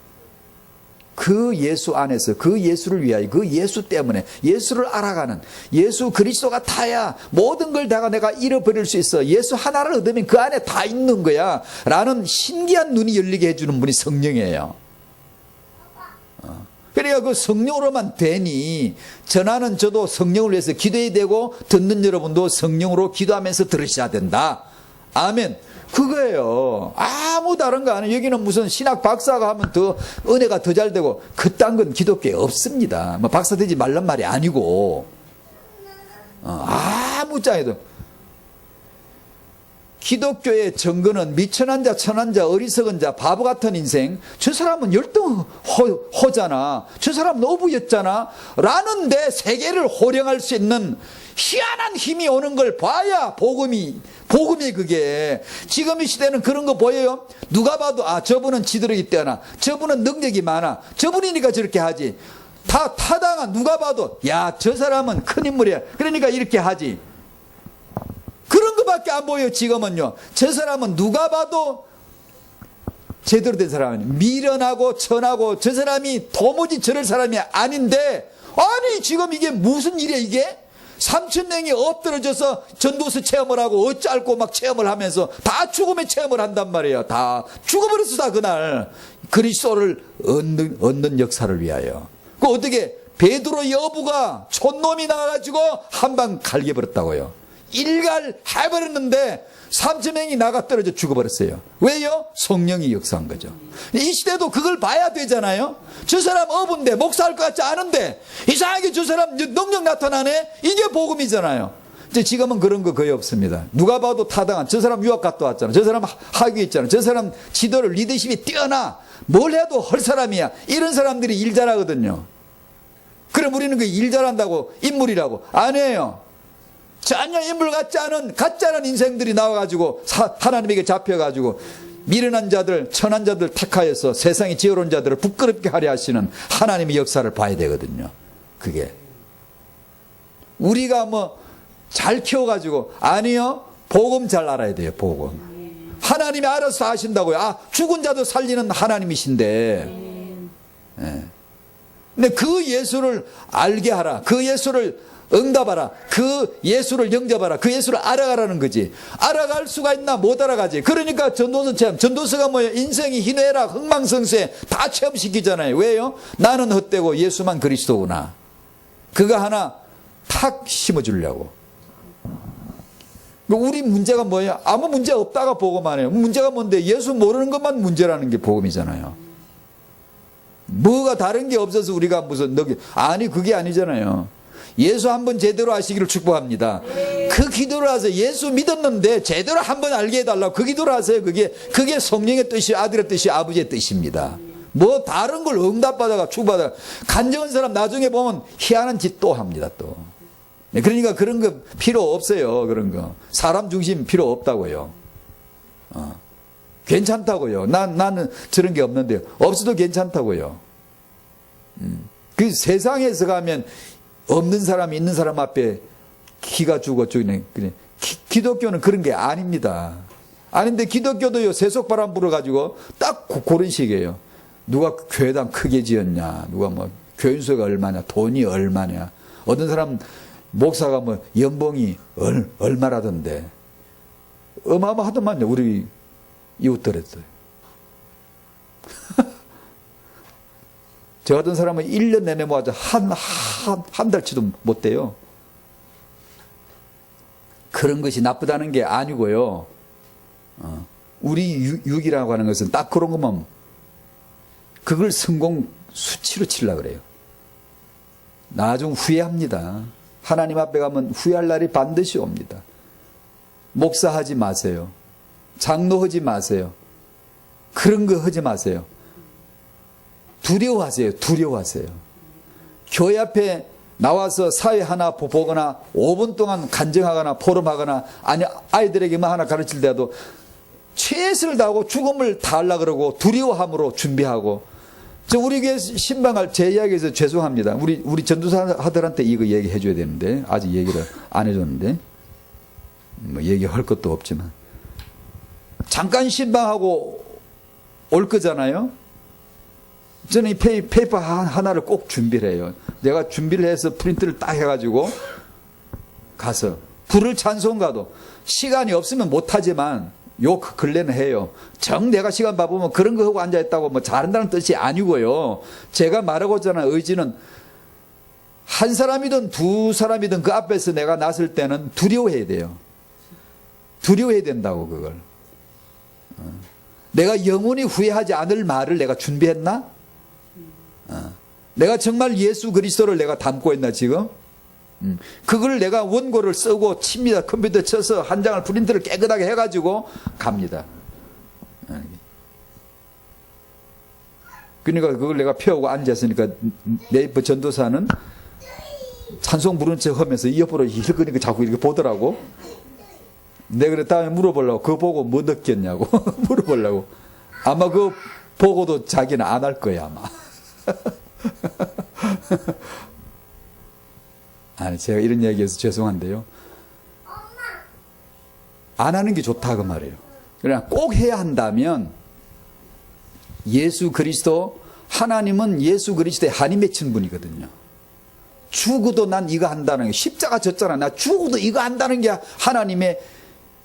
그 예수 안에서, 그 예수를 위하여, 그 예수 때문에, 예수를 알아가는, 예수 그리스도가 다야 모든 걸 다가 내가 잃어버릴 수 있어, 예수 하나를 얻으면 그 안에 다 있는 거야 라는 신기한 눈이 열리게 해주는 분이 성령이에요. 그러니까 그 성령으로만 되니, 전하는 저도 성령을 위해서 기도해야 되고, 듣는 여러분도 성령으로 기도하면서 들으셔야 된다. 아멘. 그거예요. 아무 다른 거 아니에요. 여기는 무슨 신학 박사가 하면 더 은혜가 더 잘 되고, 그딴 건 기독교에 없습니다. 뭐 박사 되지 말란 말이 아니고, 아무 짝에도. 기독교의 정근은 미천한 자, 천한 자, 어리석은 자, 바보 같은 인생, 저 사람은 열등 호잖아, 저 사람은 어부였잖아 라는데 세계를 호령할 수 있는 희한한 힘이 오는 걸 봐야 복음이 그게. 지금 이 시대는 그런 거 보여요? 누가 봐도 저분은 지도력이 뛰어나, 저분은 능력이 많아, 저분이니까 저렇게 하지. 다 타당한, 누가 봐도 저 사람은 큰 인물이야, 그러니까 이렇게 하지. 그런 것밖에 안 보여요. 지금은요. 저 사람은 누가 봐도 제대로 된 사람이 미련하고 천하고, 저 사람이 도무지 저럴 사람이 아닌데, 아니 지금 이게 무슨 일이야 이게? 3,000명이 엎드려져서 전도서 체험을 하고 어쩌고 막 체험을 하면서 다 죽음의 체험을 한단 말이에요. 다 죽어버렸어. 다 그날 그리스도를 얻는 역사를 위하여. 그 어떻게 베드로 여부가 촌놈이 나와가지고 한 방 갈겨버렸다고요. 일갈 해버렸는데 3,000명이 나가 떨어져 죽어버렸어요. 왜요? 성령이 역사한 거죠. 이 시대도 그걸 봐야 되잖아요. 저 사람 어부인데 목사할 것 같지 않은데 이상하게 저 사람 능력 나타나네. 이게 복음이잖아요. 이제 지금은 그런 거 거의 없습니다. 누가 봐도 타당한, 저 사람 유학 갔다 왔잖아, 저 사람 학위 있잖아, 저 사람 지도를, 리더십이 뛰어나, 뭘 해도 할 사람이야, 이런 사람들이 일 잘하거든요. 그럼 우리는 그 일 잘한다고 인물이라고 아니에요. 전혀 인물 같지 않은 인생들이 나와가지고 하나님에게 잡혀가지고 미련한 자들, 천한 자들 택하여서 세상의 지혜로운 자들을 부끄럽게 하려 하시는 하나님의 역사를 봐야 되거든요. 그게 우리가 뭐 잘 키워가지고, 아니요, 복음 잘 알아야 돼요. 복음 하나님이 알아서 하신다고요. 죽은 자도 살리는 하나님이신데, 근데 그 예수를 알게 하라, 그 예수를 응답하라, 그 예수를 영접하라, 그 예수를 알아가라는 거지. 알아갈 수가 있나? 못 알아가지. 그러니까 전도서 체험, 전도서가 뭐예요? 인생이 희노애락 흥망성쇠 다 체험시키잖아요. 왜요? 나는 헛되고 예수만 그리스도구나. 그거 하나 탁 심어주려고. 우리 문제가 뭐예요? 아무 문제 없다가 복음만 해요. 문제가 뭔데? 예수 모르는 것만 문제라는 게 복음이잖아요. 뭐가 다른 게 없어서 우리가 무슨 아니, 그게 아니잖아요. 예수 한번 제대로 아시기를 축복합니다. 그 기도를 하세요. 예수 믿었는데 제대로 한번 알게 해달라고 그 기도를 하세요. 그게 성령의 뜻이, 아들의 뜻이, 아버지의 뜻입니다. 뭐 다른 걸 응답받아가 축복받아가 간증한 사람 나중에 보면 희한한 짓 또 합니다. 또. 그러니까 그런 거 필요 없어요. 그런 거 사람 중심 필요 없다고요. 괜찮다고요. 나는 저런 게 없는데요. 없어도 괜찮다고요. 그 세상에서 가면 없는 사람이 있는 사람 앞에 기가 죽어 죽네. 기독교는 그런 게 아닙니다. 아닌데 기독교도요, 세속바람 불어가지고 딱 그런 식이에요. 누가 교회당 크게 지었냐, 누가 뭐 교인수가 얼마냐, 돈이 얼마냐. 어떤 사람 목사가 뭐 연봉이 얼마라던데. 어마어마하더만요, 우리 이웃들했어요. 저 같은 사람은 1년 내내 모아서 한 달치도 못 돼요. 그런 것이 나쁘다는 게 아니고요. 우리 육이라고 하는 것은 딱 그런 것만, 그걸 성공 수치로 치려고 그래요. 나중 후회합니다. 하나님 앞에 가면 후회할 날이 반드시 옵니다. 목사하지 마세요. 장로하지 마세요. 그런 거 하지 마세요. 두려워하세요. 두려워하세요. 교회 앞에 나와서 사회 하나 보거나 5분 동안 간증하거나 포럼하거나, 아니 아이들에게만 하나 가르칠 때도 최선을 다하고 죽음을 다하려고 그러고 두려워함으로 준비하고. 저 우리 교회 신방할, 제 이야기에서 죄송합니다. 우리 전도사들한테 이거 얘기해 줘야 되는데 아직 얘기를 안 해줬는데, 뭐 얘기할 것도 없지만, 잠깐 신방하고 올 거잖아요. 저는 이 페이퍼 하나를 꼭 준비를 해요. 내가 준비를 해서 프린트를 딱 해가지고 가서 부를 찬송가도 시간이 없으면 못하지만 요 근래는 해요. 정 내가 시간 바쁘면 그런 거 하고 앉아있다고 뭐 잘한다는 뜻이 아니고요. 제가 말하고자 하는 의지는, 한 사람이든 두 사람이든 그 앞에서 내가 나설 때는 두려워해야 돼요. 두려워해야 된다고, 그걸. 내가 영원히 후회하지 않을 말을 내가 준비했나? 내가 정말 예수 그리스도를 내가 담고 있나 지금? 그걸 내가 원고를 쓰고 칩니다. 컴퓨터 쳐서 한 장을 프린트를 깨끗하게 해가지고 갑니다. 그러니까 그걸 내가 펴고 앉았으니까 내 전도사는 찬송 부르는 척 하면서 옆으로 이렇게 자꾸 이렇게 보더라고. 내가 그래 다음에 물어보려고, 그거 보고 뭐 느꼈냐고 물어보려고. 아마 그거 보고도 자기는 안 할 거야 아마. 아니, 제가 이런 얘기해서 죄송한데요, 안 하는 게 좋다 그 말이에요. 그러나 꼭 해야 한다면, 예수 그리스도, 하나님은 예수 그리스도에 한이 맺힌 분이거든요. 죽어도 난 이거 한다는 게, 십자가 졌잖아. 나 죽어도 이거 한다는 게 하나님의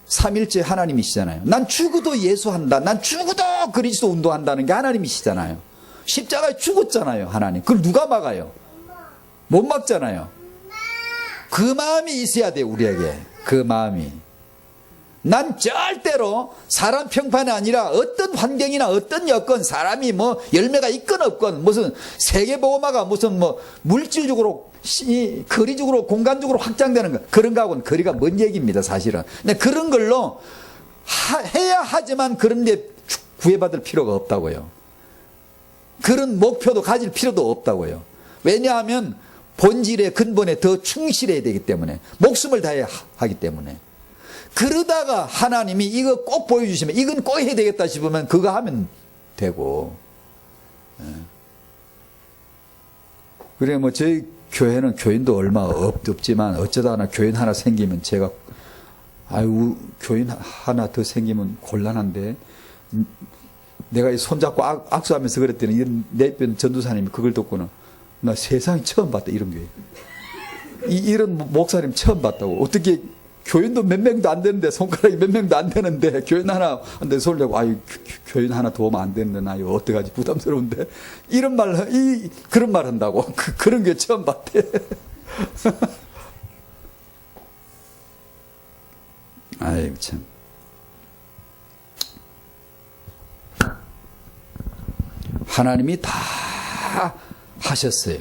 삼일째 하나님이시잖아요. 난 죽어도 예수한다, 난 죽어도 그리스도 운동한다는 게 하나님이시잖아요. 십자가에 죽었잖아요, 하나님. 그걸 누가 막아요? 못 막잖아요. 그 마음이 있어야 돼요, 우리에게. 그 마음이. 난 절대로 사람 평판이 아니라 어떤 환경이나 어떤 여건, 사람이 뭐 열매가 있건 없건, 무슨 세계보고마가 무슨 뭐 물질적으로, 거리적으로, 공간적으로 확장되는 거, 그런 거하고는 거리가 먼 얘기입니다, 사실은. 근데 그런 걸로 해야 하지만 그런 데 구애받을 필요가 없다고요. 그런 목표도 가질 필요도 없다고요. 왜냐하면 본질의 근본에 더 충실해야 되기 때문에, 목숨을 다해야 하기 때문에. 그러다가 하나님이 이거 꼭 보여주시면, 이건 꼭 해야 되겠다 싶으면 그거 하면 되고. 그래 뭐 저희 교회는 교인도 얼마 없지만, 어쩌다 하나 교인 하나 생기면 제가, 아유 교인 하나 더 생기면 곤란한데, 내가 손잡고 악수하면서 그랬더니 내 편 전도사님이 그걸 듣고는, 나 세상에 처음 봤다 이런 교회. 이런 목사님 처음 봤다고. 어떻게 교인도 몇 명도 안 되는데, 손가락이 몇 명도 안 되는데 교인 하나 한테 손잡고, 아유 교인 하나 도우면 안 되는데 나 이거 어떡하지 부담스러운데, 이런 말, 그런 말 한다고. 그런 게 처음 봤대. 아이고 참. 하나님이 다 하셨어요.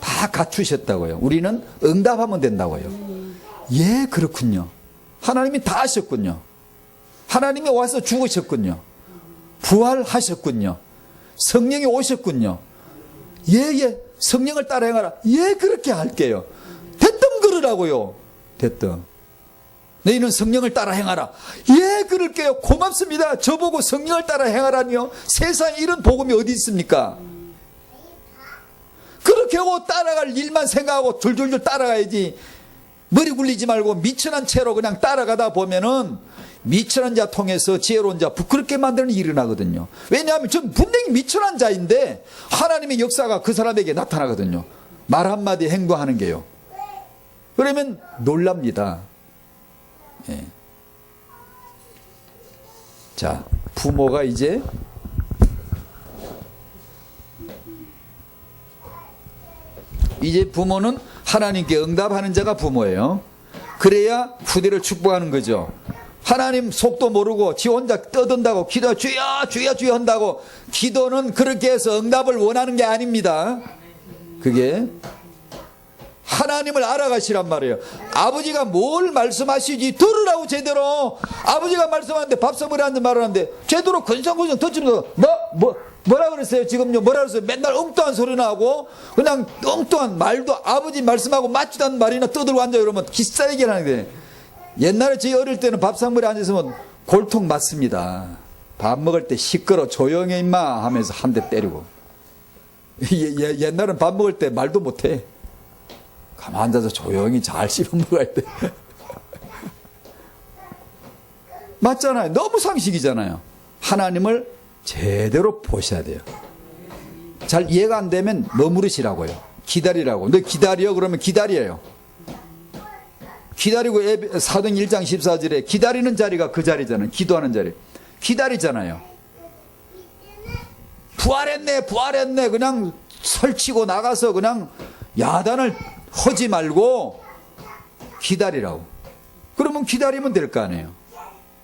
다 갖추셨다고요. 우리는 응답하면 된다고요. 예, 그렇군요. 하나님이 다 하셨군요. 하나님이 와서 죽으셨군요. 부활하셨군요. 성령이 오셨군요. 예, 성령을 따라 행하라. 예, 그렇게 할게요. 됐든 그러라고요. 됐든. 너희는 성령을 따라 행하라. 예, 그럴게요. 고맙습니다. 저보고 성령을 따라 행하라니요. 세상에 이런 복음이 어디 있습니까? 그렇게 하고 따라갈 일만 생각하고 줄줄줄 따라가야지. 머리 굴리지 말고 미천한 채로 그냥 따라가다 보면은 미천한 자 통해서 지혜로운 자 부끄럽게 만드는 일이 일어나거든요. 왜냐하면 전 분명히 미천한 자인데 하나님의 역사가 그 사람에게 나타나거든요. 말 한마디 행동하는 게요. 그러면 놀랍니다. 예. 자, 부모가 이제 부모는 하나님께 응답하는 자가 부모예요. 그래야 후대를 축복하는 거죠. 하나님 속도 모르고 지 혼자 떠든다고 기도 주여 주여 주여 한다고 기도는 그렇게 해서 응답을 원하는 게 아닙니다. 그게 하나님을 알아가시란 말이에요. 아버지가 뭘 말씀하시지 들으라고 제대로. 아버지가 말씀하는데 밥상머리 앉아 말하는데 제대로 근성근성 던지면서 뭐라 그랬어요? 지금요 뭐라 그랬어요? 맨날 엉뚱한 소리나 하고 그냥 엉뚱한 말도 아버지 말씀하고 맞지도 않는 말이나 떠들고 앉아 이러면 기싸이게 하는데, 옛날에 저희 어릴 때는 밥상머리 앉아있으면 골통 맞습니다. 밥 먹을 때 시끄러 조용해 임마 하면서 한 대 때리고. 옛날은 밥 먹을 때 말도 못해. 가만 앉아서 조용히 잘 씹어 먹어야 돼. 맞잖아요. 너무 상식이잖아요. 하나님을 제대로 보셔야 돼요. 잘 이해가 안 되면 머무르시라고요. 기다리라고. 너 기다려 그러면 기다려요. 기다리고 사도행 1장 14절에 기다리는 자리가 그 자리잖아요. 기도하는 자리. 기다리잖아요. 부활했네 부활했네 그냥 설치고 나가서 그냥 야단을 하지 말고 기다리라고. 그러면 기다리면 될 거 아니에요.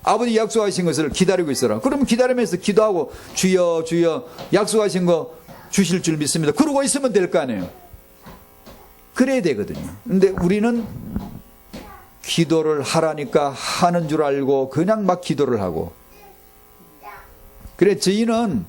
아버지 약속하신 것을 기다리고 있어라. 그러면 기다리면서 기도하고 주여 주여 약속하신 거 주실 줄 믿습니다. 그러고 있으면 될 거 아니에요. 그래야 되거든요. 근데 우리는 기도를 하라니까 하는 줄 알고 그냥 막 기도를 하고. 그래 저희는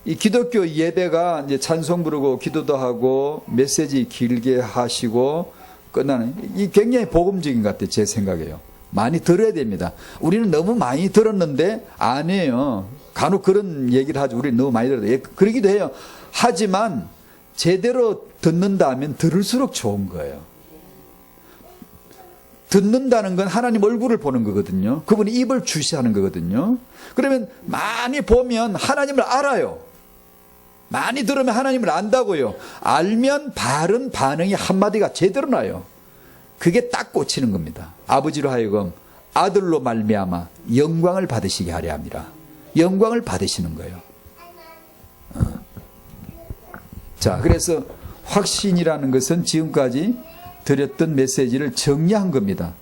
이 기독교 예배가 이제 찬송 부르고 기도도 하고 메시지 길게 하시고 끝나는 이 굉장히 복음적인 것 같아요. 제 생각에요. 많이 들어야 됩니다. 우리는 너무 많이 들었는데 아니에요. 간혹 그런 얘기를 하죠. 우리는 너무 많이 들어요. 그러기도 해요. 하지만 제대로 듣는다 하면 들을수록 좋은 거예요. 듣는다는 건 하나님 얼굴을 보는 거거든요. 그분이 입을 주시하는 거거든요. 그러면 많이 보면 하나님을 알아요. 많이 들으면 하나님을 안다고요. 알면 바른 반응이 한마디가 제대로 나요. 그게 딱 꽂히는 겁니다. 아버지로 하여금 아들로 말미암아 영광을 받으시게 하려 함이라. 영광을 받으시는 거예요. 자, 그래서 확신이라는 것은 지금까지 드렸던 메시지를 정리한 겁니다.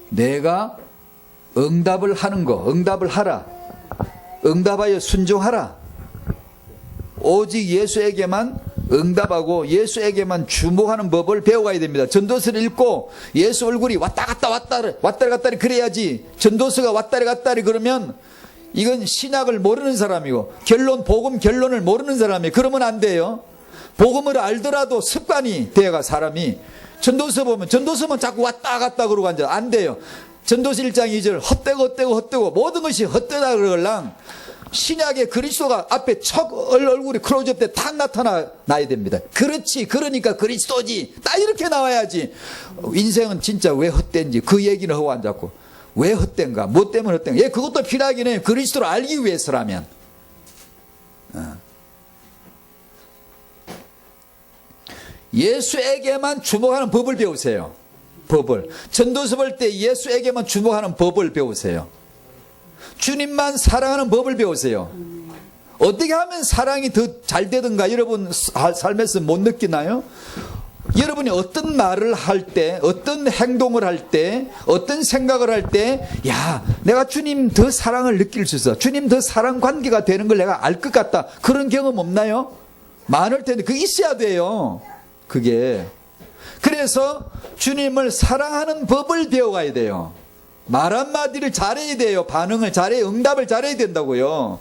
내가 응답을 하는 거, 응답을 하라. 응답하여 순종하라. 오직 예수에게만 응답하고 예수에게만 주목하는 법을 배워가야 됩니다. 전도서를 읽고 예수 얼굴이 왔다 갔다 왔다리 갔다리 그래야지. 전도서가 왔다리 갔다리 그러면 이건 신약을 모르는 사람이고 복음 결론을 모르는 사람이에요. 그러면 안 돼요. 복음을 알더라도 습관이 되어가 사람이 전도서 보면 전도서만 자꾸 왔다 갔다 그러고 앉아. 안 돼요. 전도서 1장 2절 헛되고 모든 것이 헛되다 그러걸랑 신약의 그리스도가 앞에 척 얼굴이 클로즈업 때 탁 나타나야 됩니다. 그렇지 그러니까 그리스도지 딱 이렇게 나와야지. 인생은 진짜 왜 헛된지 그 얘기는 하고 앉았고 왜 헛된가 뭐 때문에 헛된가. 예, 그것도 필요하긴 해요. 그리스도를 알기 위해서라면. 예수에게만 주목하는 법을 배우세요. 법을. 전도서 볼 때 예수에게만 주목하는 법을 배우세요. 주님만 사랑하는 법을 배우세요. 어떻게 하면 사랑이 더 잘 되든가 여러분 삶에서 못 느끼나요? 여러분이 어떤 말을 할 때, 어떤 행동을 할 때, 어떤 생각을 할 때, 야, 내가 주님 더 사랑을 느낄 수 있어. 주님 더 사랑 관계가 되는 걸 내가 알 것 같다. 그런 경험 없나요? 많을 텐데 그게 있어야 돼요. 그게. 그래서 주님을 사랑하는 법을 배워가야 돼요. 말 한마디를 잘해야 돼요. 반응을 잘해야, 응답을 잘해야 된다고요.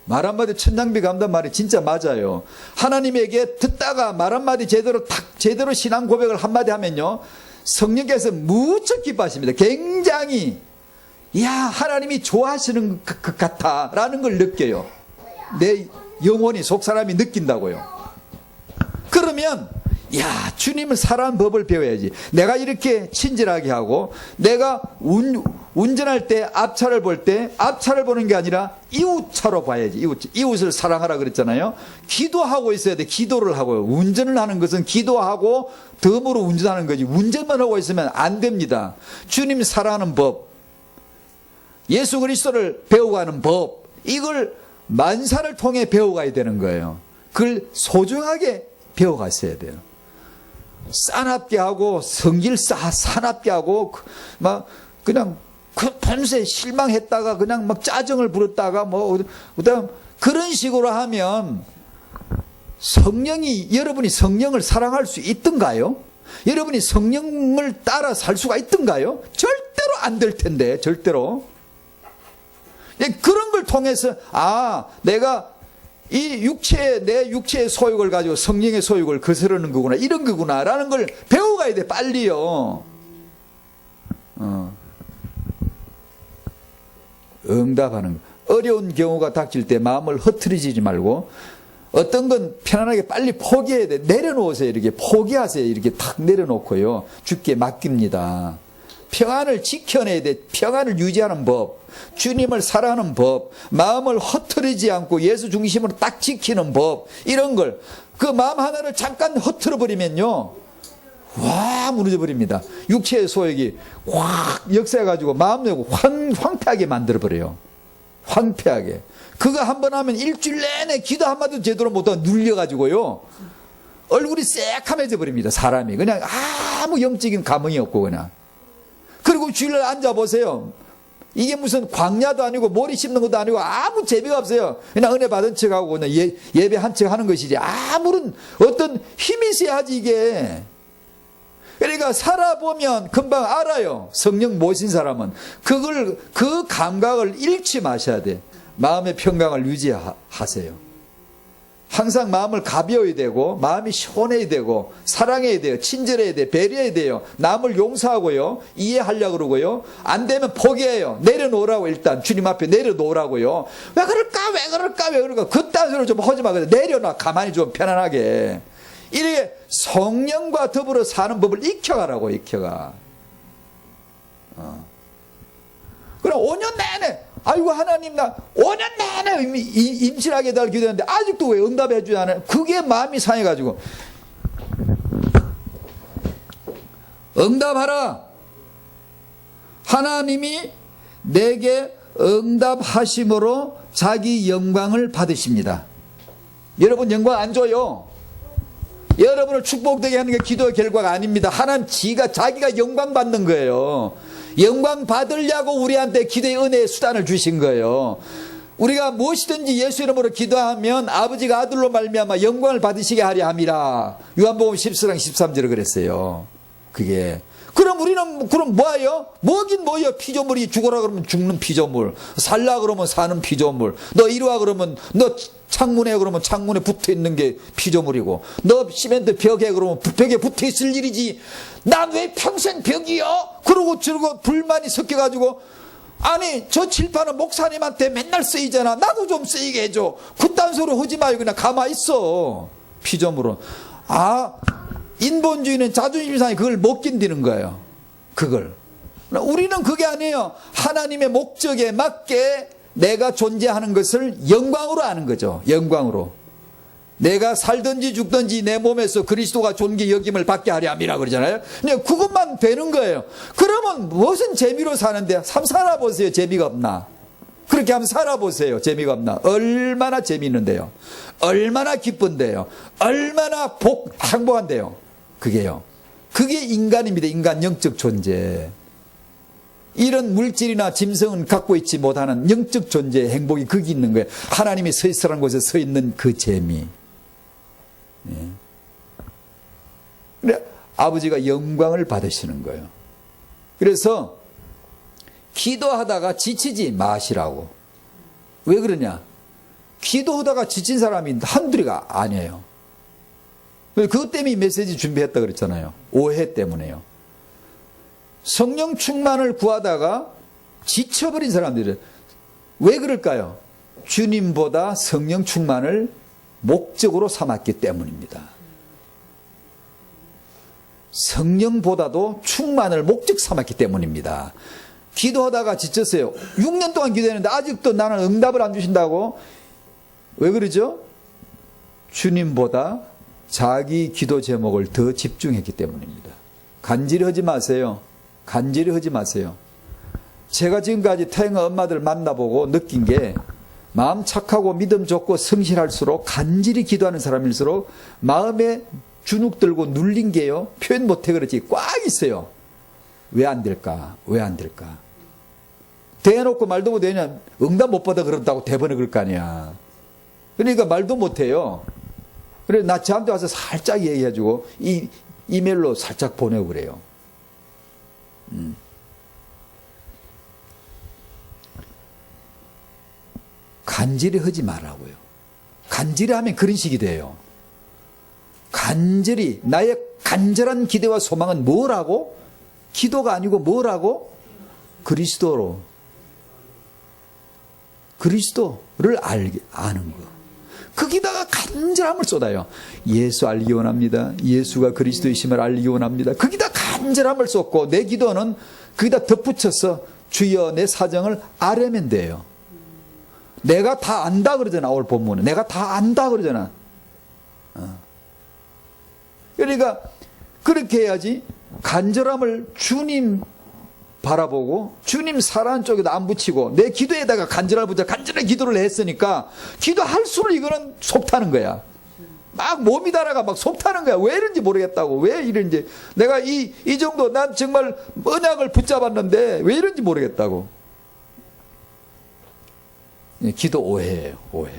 말 한마디 천장비 감단 말이 진짜 맞아요. 하나님에게 듣다가 말 한마디 제대로 신앙 고백을 한마디 하면요, 성령께서 무척 기뻐하십니다. 굉장히, 야, 하나님이 좋아하시는 것 같아 라는 걸 느껴요. 내 영혼이 속 사람이 느낀다고요. 그러면 야, 주님을 사랑하는 법을 배워야지. 내가 이렇게 친절하게 하고, 내가 운전할 때 앞차를 볼 때 앞차를 보는 게 아니라 이웃차로 봐야지. 이웃을 사랑하라 그랬잖아요. 기도하고 있어야 돼. 기도를 하고요. 운전을 하는 것은 기도하고 덤으로 운전하는 거지. 운전만 하고 있으면 안 됩니다. 주님 사랑하는 법, 예수 그리스도를 배워가는 법, 이걸 만사를 통해 배워가야 되는 거예요. 그걸 소중하게 배워갔어야 돼요. 싸납게 하고 성질 사납게 하고 막 그냥 밤새 실망했다가 그냥 막 짜증을 부렸다가 뭐 그다음 그런 식으로 하면 여러분이 성령을 사랑할 수 있던가요? 여러분이 성령을 따라 살 수가 있던가요? 절대로 안 될 텐데, 절대로. 그런 걸 통해서 내가 내 육체의 소욕을 가지고 성령의 소욕을 거스르는 거구나, 이런 거구나 라는 걸 배워가야 돼, 빨리요. 응답하는 거. 어려운 경우가 닥칠 때 마음을 흐트러지지 말고, 어떤 건 편안하게 빨리 포기해야 돼. 내려놓으세요. 이렇게 포기하세요. 이렇게 탁 내려놓고요, 주께 맡깁니다. 평안을 지켜내야 돼. 평안을 유지하는 법, 주님을 사랑하는 법, 마음을 허트리지 않고 예수 중심으로 딱 지키는 법, 이런 걸, 그 마음 하나를 잠깐 허트러 버리면요, 와, 무너져 버립니다. 육체의 소욕이 확 역사해가지고 마음 내고 황폐하게 만들어 버려요. 황폐하게. 그거 한 번 하면 일주일 내내 기도 한마디도 제대로 못하고 눌려가지고요, 얼굴이 새카매져 버립니다. 사람이 그냥 아무 영적인 감흥이 없고 그냥. 그리고 주일날 앉아보세요. 이게 무슨 광야도 아니고 머리 씹는 것도 아니고 아무 재미가 없어요. 그냥 은혜 받은 척하고 그냥 예배 한 척 하는 것이지 아무런 어떤 힘이 있어야지 이게. 그러니까 살아보면 금방 알아요. 성령 모신 사람은 그 감각을 잃지 마셔야 돼. 마음의 평강을 유지하세요. 항상 마음을 가벼워야 되고, 마음이 시원해야 되고, 사랑해야 돼요. 친절해야 돼요. 배려해야 돼요. 남을 용서하고요, 이해하려고 그러고요, 안 되면 포기해요. 내려놓으라고. 일단 주님 앞에 내려놓으라고요. 왜 그럴까 그딴 소리 좀 하지 마. 내려놔. 가만히 좀 편안하게. 이렇게 성령과 더불어 사는 법을 익혀가라고. 익혀가. 그럼 5년 내내, 아이고 하나님 나 5년 내내 임신하게 해달라고 기도했는데 아직도 왜 응답해 주지 않아요? 그게 마음이 상해가지고, 응답하라. 하나님이 내게 응답하심으로 자기 영광을 받으십니다. 여러분 영광 안 줘요. 여러분을 축복되게 하는 게 기도의 결과가 아닙니다. 하나님 자기가 영광 받는 거예요. 영광 받으려고 우리한테 기도의 은혜의 수단을 주신 거예요. 우리가 무엇이든지 예수 이름으로 기도하면 아버지가 아들로 말미암아 영광을 받으시게 하려 함이라. 요한복음 10장 13절에 그랬어요. 그게. 그럼 우리는 그럼 뭐예요? 뭐긴 뭐예요? 피조물이 죽어라 그러면 죽는 피조물, 살라 그러면 사는 피조물, 너 이리 와 그러면 너 창문에 그러면 창문에 붙어 있는 게 피조물이고, 너 시멘트 벽에 그러면 벽에 붙어 있을 일이지. 난 왜 평생 벽이요? 그러고 저러고 불만이 섞여가지고, 아니 저 칠판은 목사님한테 맨날 쓰이잖아. 나도 좀 쓰이게 해줘. 그딴 소리 하지 마요. 그냥 가만히 있어. 피조물은. 인본주의는 자존심 상해 그걸 못 견디는 거예요. 그걸. 우리는 그게 아니에요. 하나님의 목적에 맞게 내가 존재하는 것을 영광으로 아는 거죠. 영광으로. 내가 살든지 죽든지 내 몸에서 그리스도가 존귀 여김을 받게 하려 함이라 그러잖아요. 그냥 그것만 되는 거예요. 그러면 무슨 재미로 사는데? 한번 살아보세요. 재미가 없나? 그렇게 한번 살아보세요. 재미가 없나? 얼마나 재미있는데요. 얼마나 기쁜데요. 얼마나 행복한데요. 그게요. 그게 인간입니다. 인간 영적 존재. 이런 물질이나 짐승은 갖고 있지 못하는 영적 존재의 행복이 거기 있는 거예요. 하나님이 서 있으라는 곳에 서 있는 그 재미. 예. 그래, 아버지가 영광을 받으시는 거예요. 그래서 기도하다가 지치지 마시라고. 왜 그러냐? 기도하다가 지친 사람이 한둘이가 아니에요. 그것 때문에 이 메시지 준비했다 그랬잖아요. 오해 때문에요. 성령 충만을 구하다가 지쳐버린 사람들은 왜 그럴까요? 주님보다 성령 충만을 목적으로 삼았기 때문입니다. 성령보다도 충만을 목적 삼았기 때문입니다. 기도하다가 지쳤어요. 6년 동안 기도했는데 아직도 나는 응답을 안 주신다고. 왜 그러죠? 주님보다 자기 기도 제목을 더 집중했기 때문입니다. 간절히 하지 마세요. 간절히 하지 마세요. 제가 지금까지 태영아 엄마들 만나보고 느낀 게 마음 착하고 믿음 좋고 성실할수록 간절히 기도하는 사람일수록 마음에 주눅 들고 눌린 게요. 표현 못해 그렇지 꽉 있어요. 왜 안 될까? 왜 안 될까? 대놓고 말도 못하냐? 응답 못 받아 그런다고 대번에 그럴 거 아니야. 그러니까 말도 못해요. 그래 나 저한테 와서 살짝 얘기해주고 이메일로 살짝 보내고 그래요. 간절히 하지 말라고요. 간절히 하면 그런 식이 돼요. 간절히 나의 간절한 기대와 소망은 뭐라고? 기도가 아니고 뭐라고? 그리스도로. 그리스도를 아는 거. 거기다가 간절함을 쏟아요. 예수 알기 원합니다. 예수가 그리스도이심을 알기 원합니다. 거기다 간절함을 쏟고 내 기도는 거기다 덧붙여서 주여 내 사정을 아뢰면 돼요. 내가 다 안다 그러잖아. 오늘 본문에. 내가 다 안다 그러잖아. 그러니까 그렇게 해야지 간절함을 주님 바라보고 주님 사랑하는 쪽에도 안 붙이고 내 기도에다가 간절함을 붙여 간절한 기도를 했으니까 기도할수록 이거는 속타는 거야. 막 몸이 달아가 막 속타는 거야. 왜 이런지 모르겠다고. 왜 이런지. 내가 이 정도 난 정말 언약을 붙잡았는데 왜 이런지 모르겠다고. 기도 오해예요. 오해.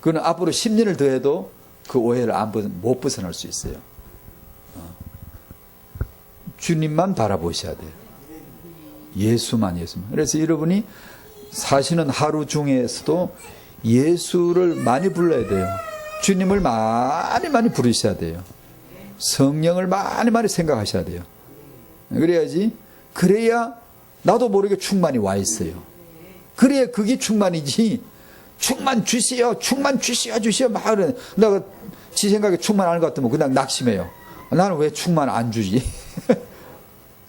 그는 앞으로 10년을 더 해도 그 오해를 못 벗어날 수 있어요. 주님만 바라보셔야 돼요. 예수만. 그래서 여러분이 사시는 하루 중에서도 예수를 많이 불러야 돼요. 주님을 많이 부르셔야 돼요. 성령을 많이 생각하셔야 돼요. 그래야 나도 모르게 충만이 와 있어요. 그래야 그게 충만이지. 충만 주시오 막 그래. 내가 지 생각에 충만 안 것 같으면 그냥 낙심해요. 나는 왜 충만 안 주지?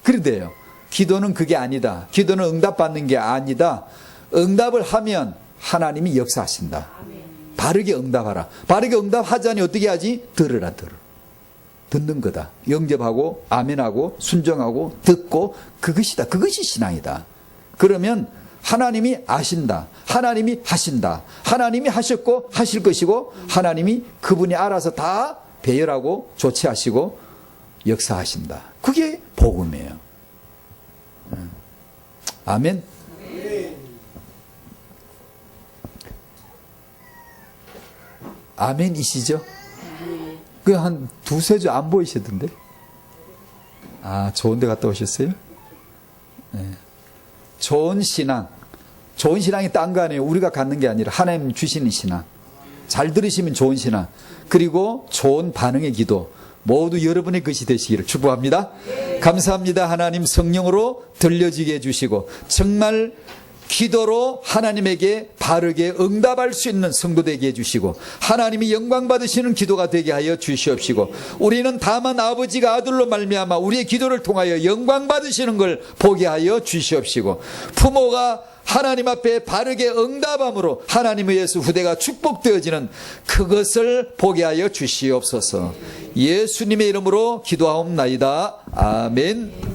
그래도요. 기도는 그게 아니다. 기도는 응답받는 게 아니다. 응답을 하면 하나님이 역사하신다. 바르게 응답하라. 바르게 응답하자니 어떻게 하지? 들으라. 듣는 거다. 영접하고 아멘하고 순종하고 듣고 그것이다. 그것이 신앙이다. 그러면 하나님이 아신다. 하나님이 하신다. 하나님이 하셨고 하실 것이고 하나님이 그분이 알아서 다 배열하고 조치하시고 역사하신다. 그게 복음이에요. 아멘. 아멘이시죠? 그 한 두세 주 안 보이시던데? 아, 좋은 데 갔다 오셨어요? 네. 좋은 신앙이 딴 거 아니에요. 우리가 갖는 게 아니라 하나님 주시는 신앙. 잘 들으시면 좋은 신앙. 그리고 좋은 반응의 기도. 모두 여러분의 것이 되시기를 축복합니다. 감사합니다. 하나님 성령으로 들려지게 해주시고 정말 기도로 하나님에게 바르게 응답할 수 있는 성도 되게 해주시고 하나님이 영광 받으시는 기도가 되게 하여 주시옵시고 우리는 다만 아버지가 아들로 말미암아 우리의 기도를 통하여 영광 받으시는 걸 보게 하여 주시옵시고 부모가 하나님 앞에 바르게 응답함으로 하나님의 예수 후대가 축복되어지는 그것을 보게 하여 주시옵소서. 예수님의 이름으로 기도하옵나이다. 아멘.